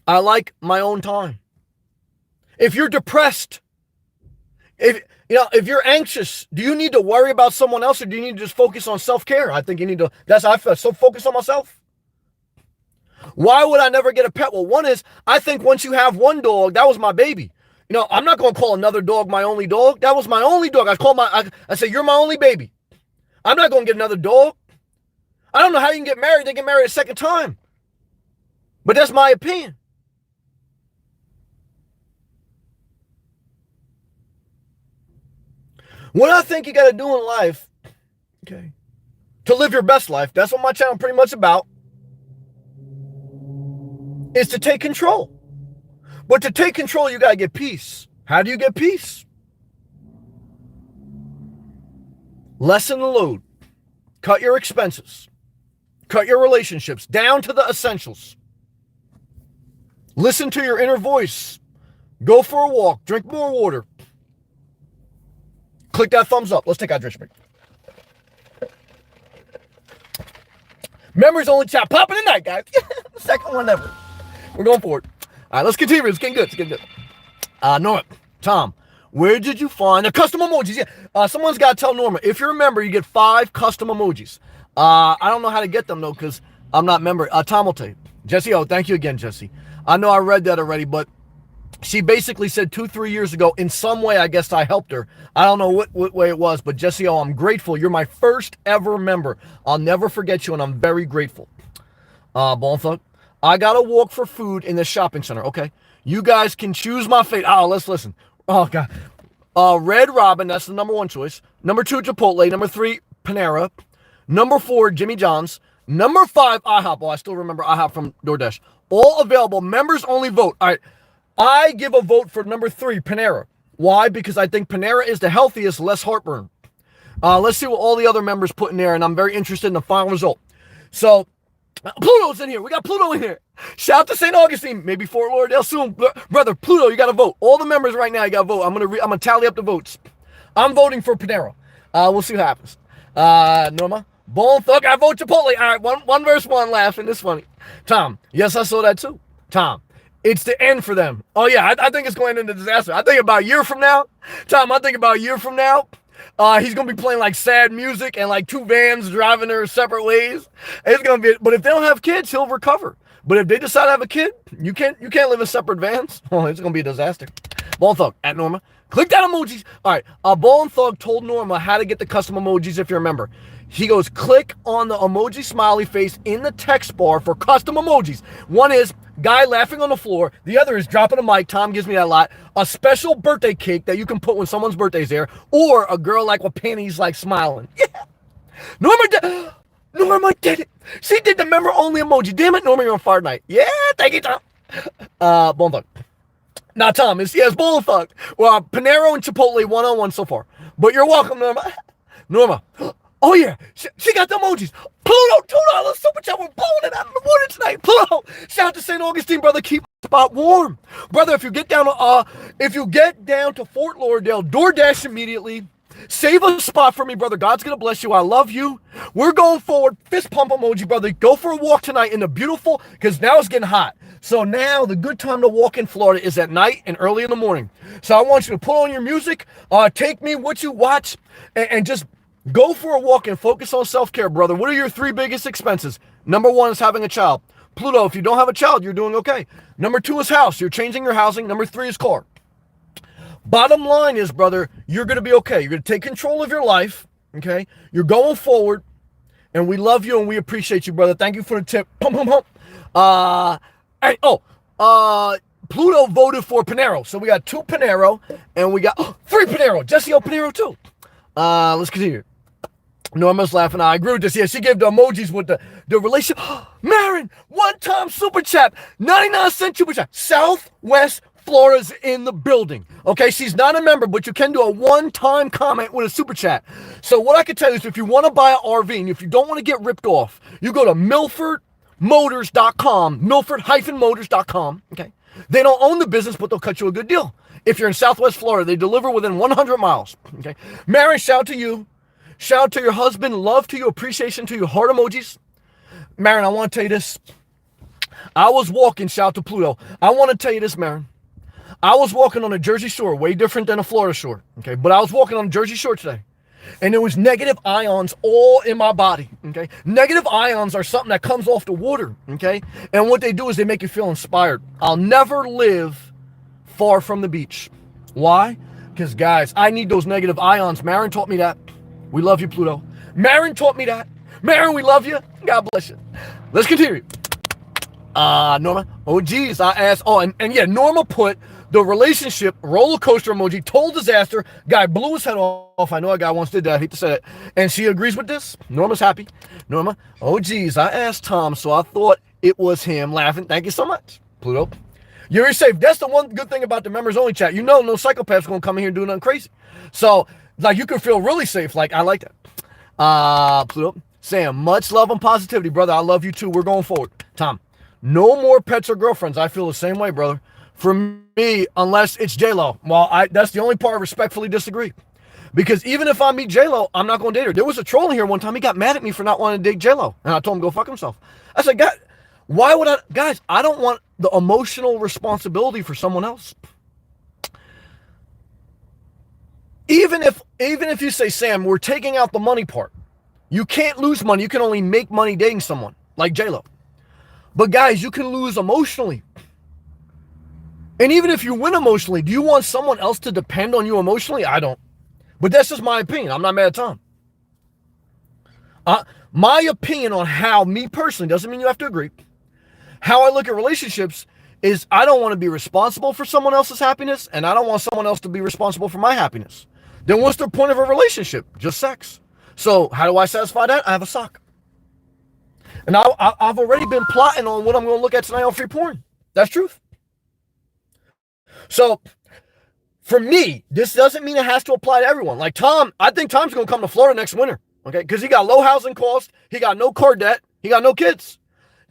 I like my own time. If you're depressed, if you're anxious, do you need to worry about someone else or do you need to just focus on self-care? I think you need to, that's how I feel, so focus on myself. Why would I never get a pet? Well, one is, I think once you have one dog, that was my baby. You know, I'm not going to call another dog my only dog. That was my only dog. I say, you're my only baby. I'm not going to get another dog. I don't know how you can get married. They get married a second time. But that's my opinion. What I think you got to do in life, okay, to live your best life, that's what my channel pretty much about, is to take control. But to take control, you got to get peace. How do you get peace? Lessen the load. Cut your expenses. Cut your relationships down to the essentials. Listen to your inner voice. Go for a walk. Drink more water. Click that thumbs up. Let's take our drink break. Members only chat. Popping tonight, guys. Second one ever. We're going for it. All right, let's continue. It's getting good. It's getting good. Norma, Tom, where did you find the custom emojis? Yeah, someone's got to tell Norma. If you're a member, you get 5 custom emojis. I don't know how to get them, though, because I'm not a member. Tom will tell you. Jesse, thank you again, Jesse. I know I read that already, but she basically said 2-3 years ago, in some way, I guess I helped her. I don't know what way it was, but Jesse, I'm grateful. You're my first ever member. I'll never forget you, and I'm very grateful. Bone Thug, I got to walk for food in the shopping center. Okay. You guys can choose my fate. Oh, let's listen. Oh, God. Red Robin, that's the number 1 choice. Number 2, Chipotle. Number 3, Panera. Number 4, Jimmy John's. Number 5, IHOP. Oh, I still remember IHOP from DoorDash. All available. Members only vote. All right. I give a vote for number 3, Panera. Why? Because I think Panera is the healthiest, less heartburn. Let's see what all the other members put in there, and I'm very interested in the final result. So, Pluto's in here. We got Pluto in here. Shout out to St. Augustine. Maybe Fort Lauderdale soon. Brother, Pluto, you got to vote. All the members right now, you got to vote. I'm gonna tally up the votes. I'm voting for Panera. We'll see what happens. Norma, Bone Thug, I vote Chipotle. All right, one verse, one laughing. This funny. Tom, yes, I saw that too. Tom, it's the end for them. Oh, yeah, I think it's going into disaster. I think about a year from now. Tom, I think about a year from now, He's gonna be playing like sad music and like two vans driving their separate ways. It's gonna be. But if they don't have kids, he'll recover. But if they decide to have a kid, you can't live in separate vans. Oh, it's gonna be a disaster. Ball and Thug at Norma. Click that emojis. All right. Ball and Thug told Norma how to get the custom emojis. If you remember, he goes, click on the emoji smiley face in the text bar for custom emojis. One is guy laughing on the floor. The other is dropping a mic. Tom gives me that a lot. A special birthday cake that you can put when someone's birthday's there, or a girl like with panties like smiling. Yeah. Norma did it. She did the member only emoji. Damn it, Norma, you're on fire tonight. Yeah, thank you, Tom. Ball and Thug. Not Tom. It's Ball and Thug. Well, Panero and Chipotle one-on-one so far. But you're welcome, Norma. Norma. Oh, yeah. She got the emojis. Pluto, $2 super chat. We're blowing it out in the water tonight. Pluto. Shout out to St. Augustine, brother. Keep the spot warm. Brother, if you get down to Fort Lauderdale, DoorDash immediately. Save a spot for me, brother. God's going to bless you. I love you. We're going forward. Fist pump emoji, brother. Go for a walk tonight in the beautiful, because now it's getting hot. So now the good time to walk in Florida is at night and early in the morning. So I want you to put on your music, take me what you watch, and just go for a walk and focus on self-care, brother. What are your 3 biggest expenses? Number 1 is having a child. Pluto, if you don't have a child, you're doing okay. Number 2 is house. You're changing your housing. Number 3 is car. Bottom line is, brother, you're going to be okay. You're going to take control of your life, okay? You're going forward, and we love you and we appreciate you, brother. Thank you for the tip. Pump, pump, pump. Pluto voted for Panero. So we got 2 Panero, and we got 3 Panero. Jesse O. Panero, too. Let's continue. Norma's laughing. I agree with this. Yeah, she gave the emojis with the relation. Marin, one-time super chat. 99-cent super chat. Southwest Florida's in the building. Okay, she's not a member, but you can do a one-time comment with a super chat. So what I can tell you is if you want to buy an RV and if you don't want to get ripped off, you go to MilfordMotors.com, Milford-Motors.com, okay? They don't own the business, but they'll cut you a good deal. If you're in Southwest Florida, they deliver within 100 miles, okay? Marin, shout out to you. Shout out to your husband. Love to you. Appreciation to you. Heart emojis. Marin, I want to tell you this. I was walking, shout out to Pluto. I want to tell you this, Marin. I was walking on a Jersey Shore, way different than a Florida shore, okay? But I was walking on a Jersey Shore today, and there was negative ions all in my body, okay? Negative ions are something that comes off the water, okay? And what they do is they make you feel inspired. I'll never live far from the beach. Why? Because, guys, I need those negative ions. Marin taught me that. We love you, Pluto. Marin taught me that. Marin, we love you. God bless you. Let's continue. Norma. Oh, geez. I asked. Oh, and yeah, Norma put the relationship roller coaster emoji, total disaster. Guy blew his head off. I know a guy once did that. I hate to say it. And she agrees with this. Norma's happy. Norma. Oh, geez. I asked Tom, so I thought it was him laughing. Thank you so much, Pluto. You're safe. That's the one good thing about the members only chat. You know, no psychopaths going to come in here and do nothing crazy. So, like, you can feel really safe. Like, I like that. Pluto. Sam, much love and positivity, brother. I love you too. We're going forward. Tom, no more pets or girlfriends. I feel the same way, brother. For me, unless it's J-Lo. Well, that's the only part I respectfully disagree. Because even if I meet J-Lo, I'm not going to date her. There was a troll in here one time. He got mad at me for not wanting to date J-Lo. And I told him to go fuck himself. I said, God, why would I? Guys, I don't want the emotional responsibility for someone else. Even if you say, Sam, we're taking out the money part. You can't lose money. You can only make money dating someone like J-Lo. But guys, you can lose emotionally. And even if you win emotionally, do you want someone else to depend on you emotionally? I don't. But that's just my opinion. I'm not mad at Tom. My opinion on how, me personally, doesn't mean you have to agree. How I look at relationships is I don't want to be responsible for someone else's happiness, and I don't want someone else to be responsible for my happiness. Then what's the point of a relationship? Just sex. So how do I satisfy that? I have a sock. And I've already been plotting on what I'm going to look at tonight on free porn. That's truth. So for me, this doesn't mean it has to apply to everyone. Like Tom, I think Tom's going to come to Florida next winter. Okay, because he got low housing costs. He got no car debt. He got no kids.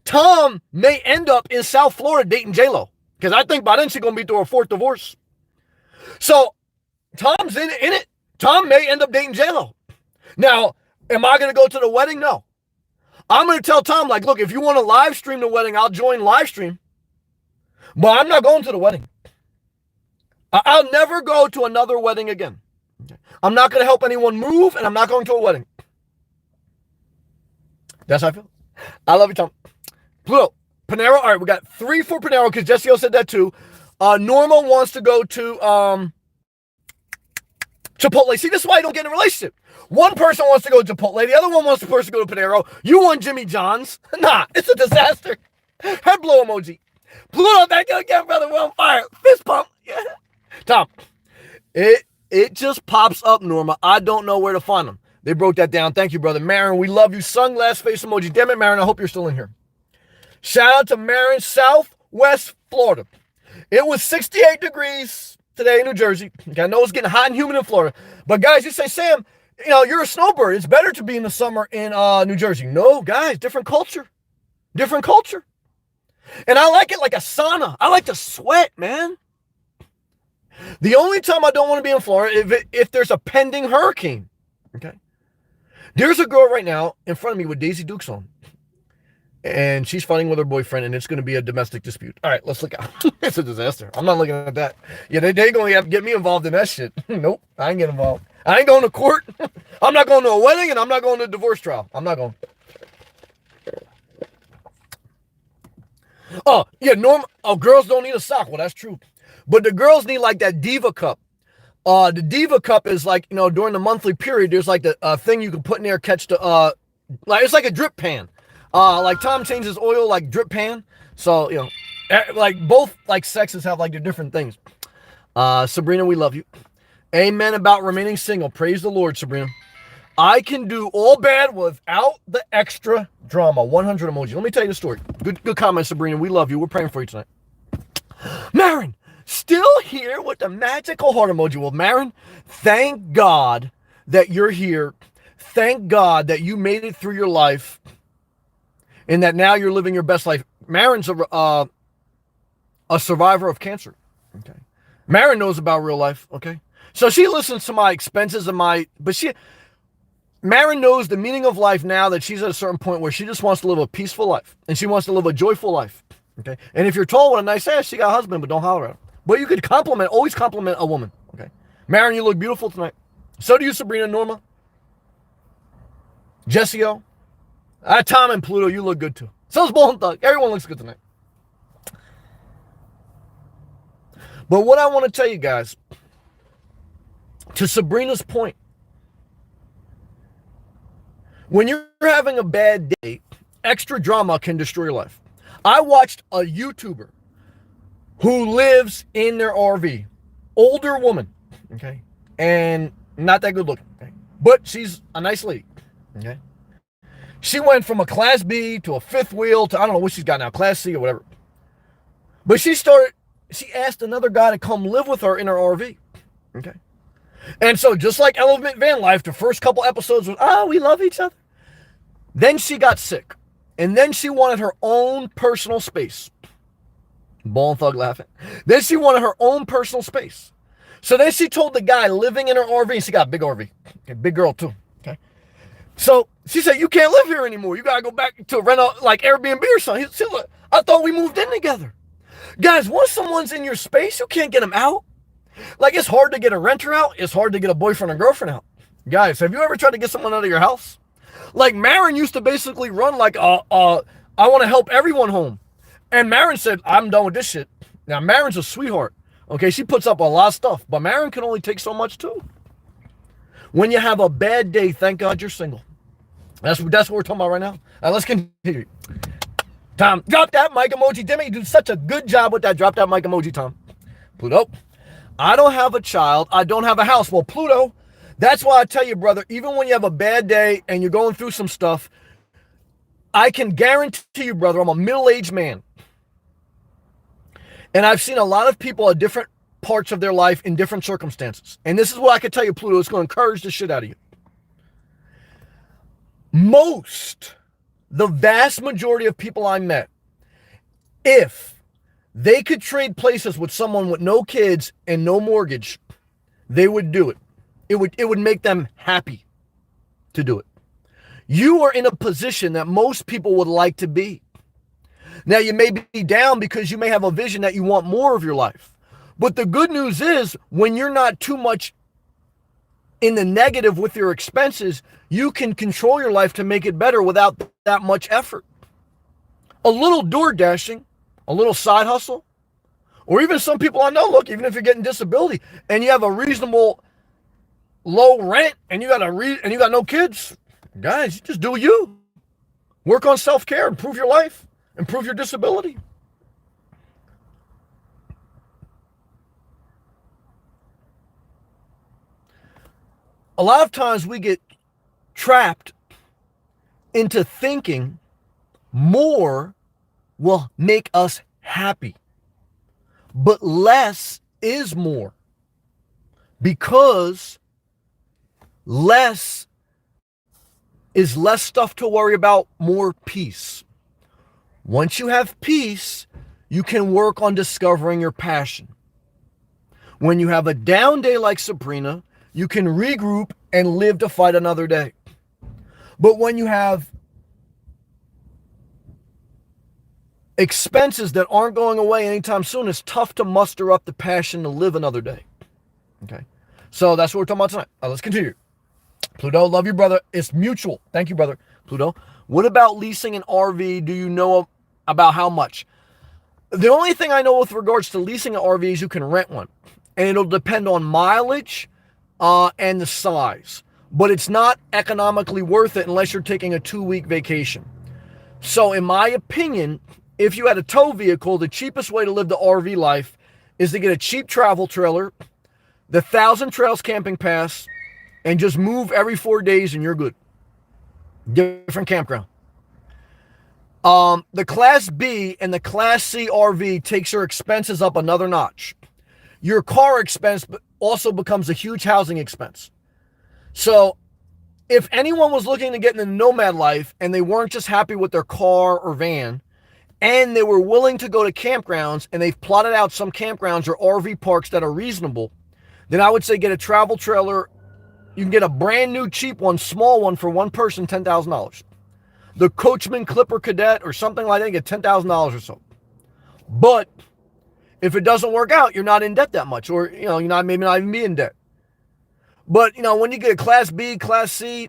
Tom may end up in South Florida dating J-Lo. Because I think by then she's going to be through her 4th divorce. So Tom's in it. Tom may end up dating J-Lo. Now, am I going to go to the wedding? No. I'm going to tell Tom, like, look, if you want to live stream the wedding, I'll join live stream. But I'm not going to the wedding. I'll never go to another wedding again. Okay. I'm not going to help anyone move, and I'm not going to a wedding. That's how I feel. I love you, Tom. Pluto, Panero. All right, we got 3 for Panero because Jesse O said that too. Norma wants to go to Chipotle. See, this is why I don't get in a relationship. One person wants to go to Chipotle. The other one wants the person to go to Panero. You want Jimmy John's. Nah, it's a disaster. Head blow emoji. Pluto, thank you again, brother. We're on fire. Fist pump. Yeah. Tom, it just pops up, Norma. I don't know where to find them. They broke that down. Thank you, brother. Marin, we love you. Sunglass face emoji. Damn it, Marin, I hope you're still in here. Shout out to Marin, Southwest Florida. It was 68 degrees today in New Jersey. Okay, I know it's getting hot and humid in Florida. But guys, you say, Sam, you know, you're a snowbird. It's better to be in the summer in New Jersey. No, guys, different culture. Different culture. And I like it like a sauna. I like to sweat, man. The only time I don't want to be in Florida if there's a pending hurricane. Okay. There's a girl right now in front of me with Daisy Dukes on. And she's fighting with her boyfriend, and it's going to be a domestic dispute. All right, let's look out. It's a disaster. I'm not looking at that. Yeah, they going to have to get me involved in that shit. Nope, I ain't getting involved. I ain't going to court. I'm not going to a wedding, and I'm not going to a divorce trial. I'm not going. Oh, yeah, girls don't need a sock. Well, that's true. But the girls need like that Diva cup. The Diva cup is like, you know, during the monthly period, there's like the thing you can put in there, catch the, like, it's like a drip pan. Like Tom changes oil like drip pan. So, you know, like both like sexes have like their different things. Sabrina, we love you. Amen about remaining single. Praise the Lord, Sabrina. I can do all bad without the extra drama. 100 emoji. Let me tell you the story. Good comment, Sabrina. We love you. We're praying for you tonight. Marin, still here with the magical heart emoji. Well, Marin, thank God that you're here. Thank God that you made it through your life and that now you're living your best life. Marin's a survivor of cancer. Okay. Marin knows about real life. Okay. So she listens to my expenses and Marin knows the meaning of life now that she's at a certain point where she just wants to live a peaceful life and she wants to live a joyful life. Okay. And if you're told with a nice ass, she got a husband, but don't holler at her. But you could always compliment a woman. Okay. Marin, you look beautiful tonight. So do you, Sabrina, Norma. Jesse O. Tom and Pluto, you look good too. So's Bone Thug. Everyone looks good tonight. But what I want to tell you guys, to Sabrina's point, when you're having a bad day, extra drama can destroy your life. I watched a YouTuber who lives in their RV, older woman, okay, and not that good looking, okay? But she's a nice lady, okay? She went from a Class B to a fifth wheel to, I don't know what she's got now, Class C or whatever. But she asked another guy to come live with her in her RV, okay? And so just like Element Van Life, the first couple episodes was, oh, we love each other. Then she got sick. And then she wanted her own personal space. Bone Thug laughing. Then she wanted her own personal space. So then she told the guy living in her RV, and she got a big RV. Okay, big girl too. Okay. So she said, you can't live here anymore. You got to go back to rent out like Airbnb or something. She said, I thought we moved in together. Guys, once someone's in your space, you can't get them out. Like, it's hard to get a renter out. It's hard to get a boyfriend or girlfriend out. Guys, have you ever tried to get someone out of your house? Like, Marin used to basically run like, I want to help everyone home. And Marin said, I'm done with this shit. Now, Marin's a sweetheart. Okay, she puts up a lot of stuff. But Marin can only take so much, too. When you have a bad day, thank God you're single. That's what we're talking about right now. Now, let's continue. Tom, drop that mic emoji. Demi, you do such a good job with that. Drop that mic emoji, Tom. Pluto, I don't have a child. I don't have a house. Well, Pluto, that's why I tell you, brother, even when you have a bad day and you're going through some stuff, I can guarantee you, brother, I'm a middle-aged man. And I've seen a lot of people at different parts of their life in different circumstances. And this is what I can tell you, Pluto. It's going to encourage the shit out of you. The vast majority of people I met, if they could trade places with someone with no kids and no mortgage, they would do it. It would make them happy to do it. You are in a position that most people would like to be. Now, you may be down because you may have a vision that you want more of your life. But the good news is, when you're not too much in the negative with your expenses, you can control your life to make it better without that much effort. A little door dashing, a little side hustle, or even some people I know, look, even if you're getting disability and you have a reasonable low rent and you got no kids, guys, just do you. Work on self-care, improve your life, improve your disability. A lot of times we get trapped into thinking more will make us happy, but less is more, because less is less stuff to worry about, more peace. Once you have peace, you can work on discovering your passion. When you have a down day like Sabrina, you can regroup and live to fight another day. But when you have expenses that aren't going away anytime soon, it's tough to muster up the passion to live another day. Okay, so that's what we're talking about tonight. Let's continue. Pluto, love you, brother. It's mutual. Thank you, brother. Pluto, what about leasing an RV? Do you know about how much? The only thing I know with regards to leasing an RV is you can rent one, and it'll depend on mileage and the size. But it's not economically worth it unless you're taking a 2-week vacation. So in my opinion, if you had a tow vehicle, the cheapest way to live the RV life is to get a cheap travel trailer, the 1,000 Trails camping pass, and just move every 4 days and you're good. Different campground. The Class B and the Class C RV takes your expenses up another notch. Your car expense also becomes a huge housing expense. So if anyone was looking to get into the nomad life and they weren't just happy with their car or van, and they were willing to go to campgrounds, and they've plotted out some campgrounds or RV parks that are reasonable, then I would say get a travel trailer. You can get a brand new cheap one, small one for one person, $10,000. The Coachman Clipper Cadet or something like that, you get $10,000 or so. But if it doesn't work out, you're not in debt that much, or you're not maybe not even be in debt. But when you get a Class B, Class C,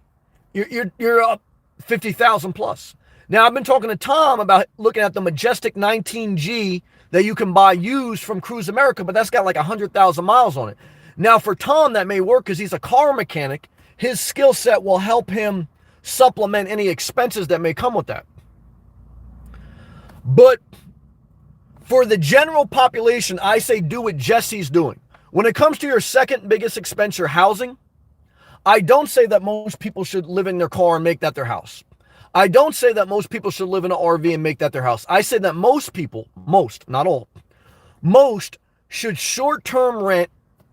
you're up 50,000 plus. Now I've been talking to Tom about looking at the Majestic 19G that you can buy used from Cruise America, but that's got like 100,000 miles on it. Now for Tom that may work because he's a car mechanic. His skill set will help him supplement any expenses that may come with that. But for the general population, I say do what Jesse's doing. When it comes to your second biggest expense, your housing, I don't say that most people should live in their car and make that their house. I don't say that most people should live in an RV and make that their house. I say that most people, not all, most should short-term rent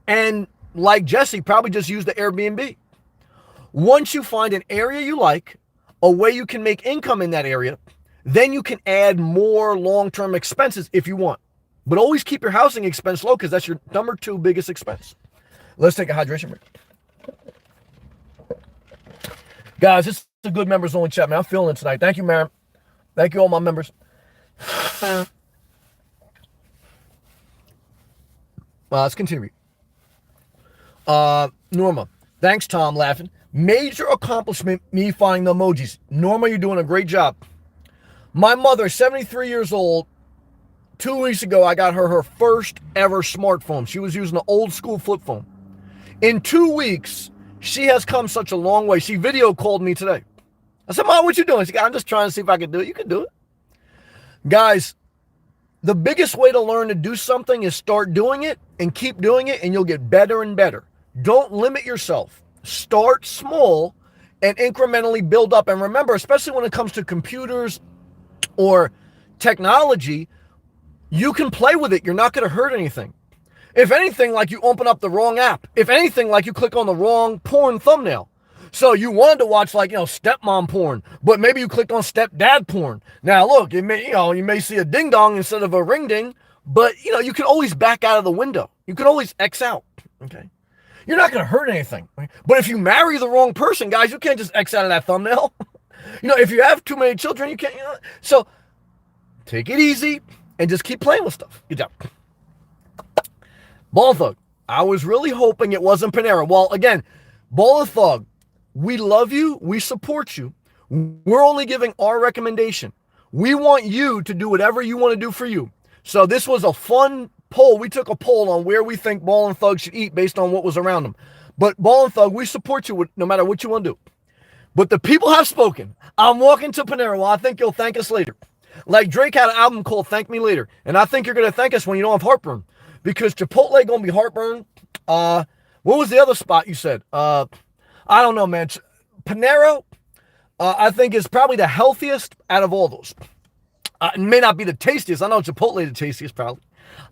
and, like Jesse, probably just use the Airbnb. Once you find an area you like, a way you can make income in that area, then you can add more long-term expenses if you want. But always keep your housing expense low because that's your number 2 biggest expense. Let's take a hydration break. Guys, this is a good members only chat, man. I'm feeling it tonight. Thank you, Maren. Thank you, all my members. Let's continue. Norma. Thanks, Tom, laughing. Major accomplishment, me finding the emojis. Norma, you're doing a great job. My mother, 73 years old, 2 weeks ago, I got her first ever smartphone. She was using an old school flip phone. In 2 weeks, she has come such a long way. She video called me today. I said, Mom, what you doing? She said, I'm just trying to see if I can do it. You can do it. Guys, the biggest way to learn to do something is start doing it and keep doing it, and you'll get better and better. Don't limit yourself. Start small and incrementally build up. And remember, especially when it comes to computers or technology, you can play with it. You're not going to hurt anything. If anything, like you open up the wrong app. If anything, like you click on the wrong porn thumbnail. So you wanted to watch stepmom porn, but maybe you clicked on stepdad porn. Now look, you may see a ding dong instead of a ring ding, but you can always back out of the window. You can always X out. Okay. You're not going to hurt anything. Right? But if you marry the wrong person, guys, you can't just X out of that thumbnail. If you have too many children, you can't. So take it easy and just keep playing with stuff. Good job. Ball Thug. I was really hoping it wasn't Panera. Well, again, Ball and Thug, we love you. We support you. We're only giving our recommendation. We want you to do whatever you want to do for you. So this was a fun poll. We took a poll on where we think Ball and Thug should eat based on what was around them. But Ball and Thug, we support you no matter what you want to do. But the people have spoken. I'm walking to Panera. Well, I think you'll thank us later. Like Drake had an album called Thank Me Later. And I think you're going to thank us when you don't have heartburn. Because Chipotle going to be heartburn. What was the other spot you said? I don't know, man. Panera, I think is probably the healthiest out of all those. It may not be the tastiest. I know Chipotle the tastiest, probably.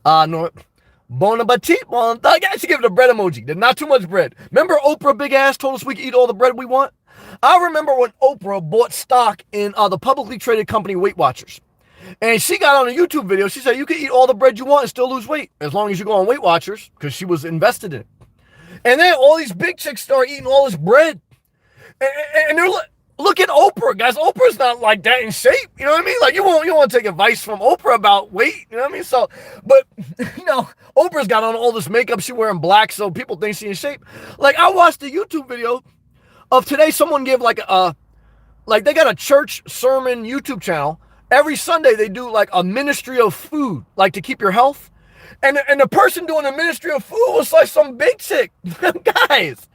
No, Bon appetit, bon. I should give it a bread emoji. There's not too much bread. Remember Oprah Big Ass told us we could eat all the bread we want? I remember when Oprah bought stock in the publicly traded company Weight Watchers. And she got on a YouTube video. She said, you can eat all the bread you want and still lose weight as long as you go on Weight Watchers, because she was invested in it. And then all these big chicks start eating all this bread. And they're like, look at Oprah, guys. Oprah's not like that in shape. You know what I mean? Like, you want to take advice from Oprah about weight. You know what I mean? So, but, Oprah's got on all this makeup. She wearing black, so people think she's in shape. Like, I watched a YouTube video of today. Someone gave they got a church sermon YouTube channel. Every Sunday, they do like a ministry of food, like to keep your health. And the person doing the ministry of food was like some big chick. Guys,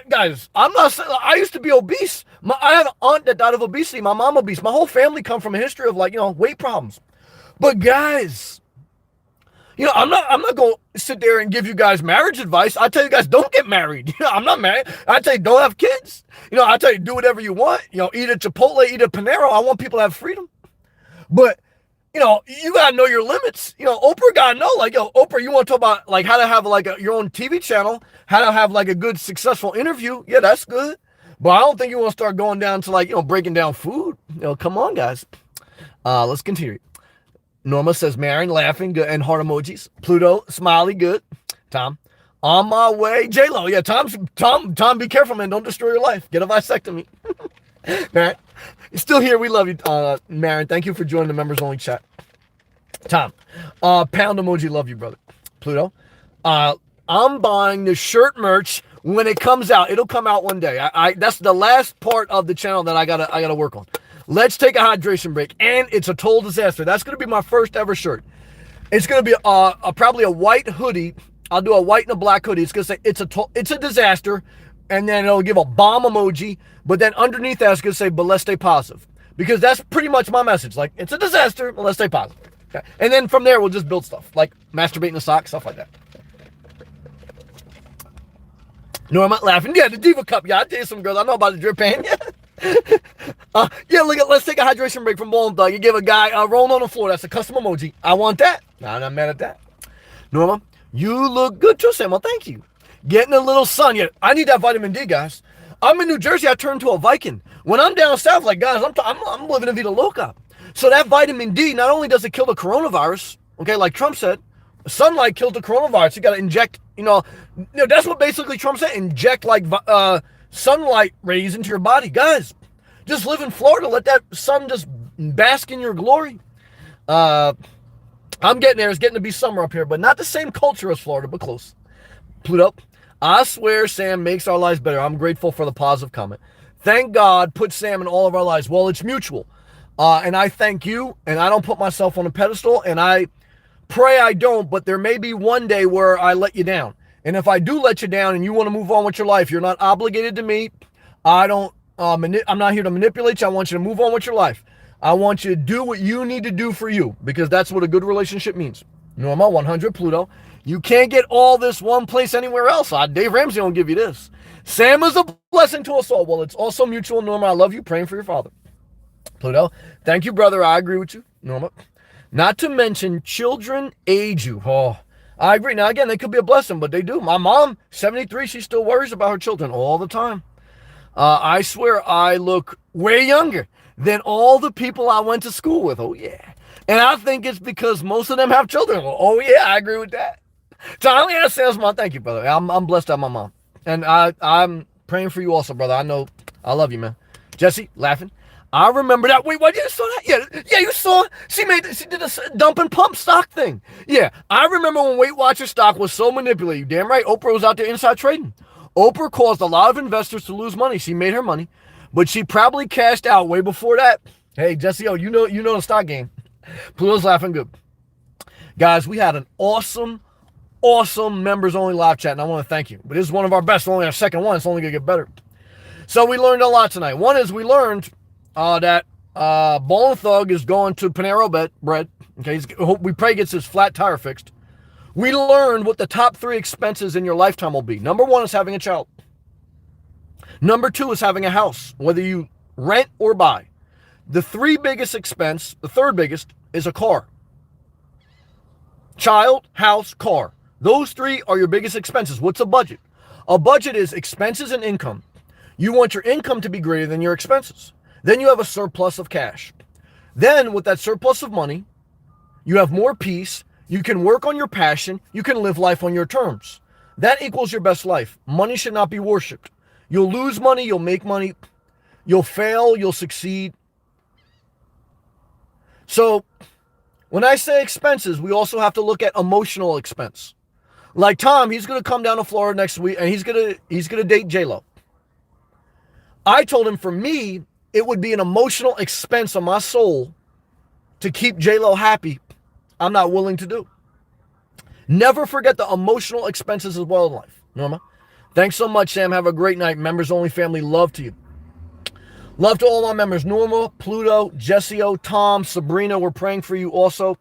guys, I'm not saying, I used to be obese. I have an aunt that died of obesity. My mom obese. My whole family come from a history of weight problems. But guys, I'm not going to sit there and give you guys marriage advice. I tell you guys, don't get married. I'm not married. I tell you, don't have kids. I tell you, do whatever you want. Eat at Chipotle, eat at Panera. I want people to have freedom. But, you got to know your limits. Oprah got to know, Oprah, you want to talk about, how to have, your own TV channel, how to have, a good, successful interview. Yeah, that's good. But I don't think you want to start going down to, breaking down food. Come on, guys. Let's continue. Norma says, Marion, laughing, good, and heart emojis. Pluto, smiley, good. Tom, on my way. J-Lo, yeah, Tom, be careful, man. Don't destroy your life. Get a vasectomy. All right. You're still here. We love you, Marion. Thank you for joining the members only chat. Tom, pound emoji, love you, brother. Pluto, I'm buying the shirt merch when it comes out. It'll come out one day. That's the last part of the channel that I gotta work on. Let's take a hydration break, and it's a total disaster. That's gonna be my first ever shirt. It's gonna be probably a white hoodie. I'll do a white and a black hoodie. It's gonna say it's a disaster, and then it'll give a bomb emoji. But then underneath that, it's gonna say, but let's stay positive, because that's pretty much my message. Like, it's a disaster, but let's stay positive. Okay? And then from there, we'll just build stuff like masturbating a sock, stuff like that. No, I'm not laughing. Yeah, the Diva Cup. Yeah, I tell you some girls. I know about the drip pan. Yeah, let's take a hydration break from Ball and Thug. You give a guy rolling on the floor. That's a custom emoji. I want that. No, I'm not mad at that. Norma, you look good too, Sam. Well, thank you. Getting a little sun. Yeah, I need that vitamin D, guys. I'm in New Jersey. I turned into a Viking. When I'm down south, guys, I'm living a vida loca. So that vitamin D, not only does it kill the coronavirus, okay, like Trump said, sunlight kills the coronavirus. You got to inject, that's what basically Trump said. Inject sunlight rays into your body. Guys, just live in Florida. Let that sun just bask in your glory. I'm getting there. It's getting to be summer up here, but not the same culture as Florida, but close. Pluto, I swear Sam makes our lives better. I'm grateful for the positive comment. Thank God put Sam in all of our lives. Well, it's mutual. And I thank you, and I don't put myself on a pedestal, and I pray I don't, but there may be one day where I let you down. And if I do let you down and you want to move on with your life, you're not obligated to me. I'm not here to manipulate you. I want you to move on with your life. I want you to do what you need to do for you, because that's what a good relationship means. Norma, 100, Pluto. You can't get all this one place anywhere else. Dave Ramsey won't give you this. Sam is a blessing to us all. Well, it's also mutual. Norma, I love you. Praying for your father. Pluto, thank you, brother. I agree with you. Norma, not to mention children age you. Oh, I agree. Now, again, they could be a blessing, but they do. My mom, 73, she still worries about her children all the time. I swear I look way younger than all the people I went to school with. Oh, yeah. And I think it's because most of them have children. Oh, yeah, I agree with that. Tom, yeah, salesman, thank you, brother. I'm blessed to have my mom. And I'm praying for you also, brother. I know. I love you, man. Jesse, laughing. I remember that. Wait, what? You saw that? Yeah, you saw. She did a dump and pump stock thing. Yeah, I remember when Weight Watcher stock was so manipulated. Damn right, Oprah was out there inside trading. Oprah caused a lot of investors to lose money. She made her money, but she probably cashed out way before that. Hey, Jesse, you know the stock game. Pluto's laughing good. Guys, we had an awesome members only live chat, and I want to thank you. But this is one of our best, only our second one. It's only going to get better. So we learned a lot tonight. One is we learned that Ballin' Thug is going to Panera Bread. Okay, we pray he gets his flat tire fixed. We learned what the top 3 expenses in your lifetime will be. Number 1 is having a child. Number 2 is having a house, whether you rent or buy. The 3 biggest expense, the 3rd biggest, is a car. Child, house, car. Those 3 are your biggest expenses. What's a budget? A budget is expenses and income. You want your income to be greater than your expenses. Then you have a surplus of cash. Then with that surplus of money, you have more peace. You can work on your passion. You can live life on your terms. That equals your best life. Money should not be worshipped. You'll lose money. You'll make money. You'll fail. You'll succeed. So when I say expenses, we also have to look at emotional expense. Like Tom, he's going to come down to Florida next week, and he's going to date J-Lo. I told him, for me, it would be an emotional expense on my soul to keep J-Lo happy. I'm not willing to do. Never forget the emotional expenses as well in life. Norma, thanks so much, Sam. Have a great night. Members only family, love to you. Love to all our members. Norma, Pluto, Jessio, Tom, Sabrina, we're praying for you also.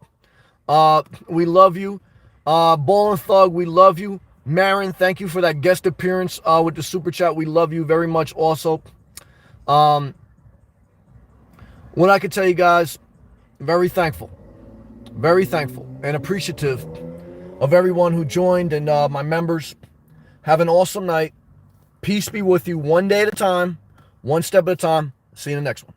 We love you. Ballin' Thug, we love you. Marin, thank you for that guest appearance with the super chat. We love you very much also. What I could tell you guys, very thankful and appreciative of everyone who joined and my members. Have an awesome night. Peace be with you, one day at a time, one step at a time. See you in the next one.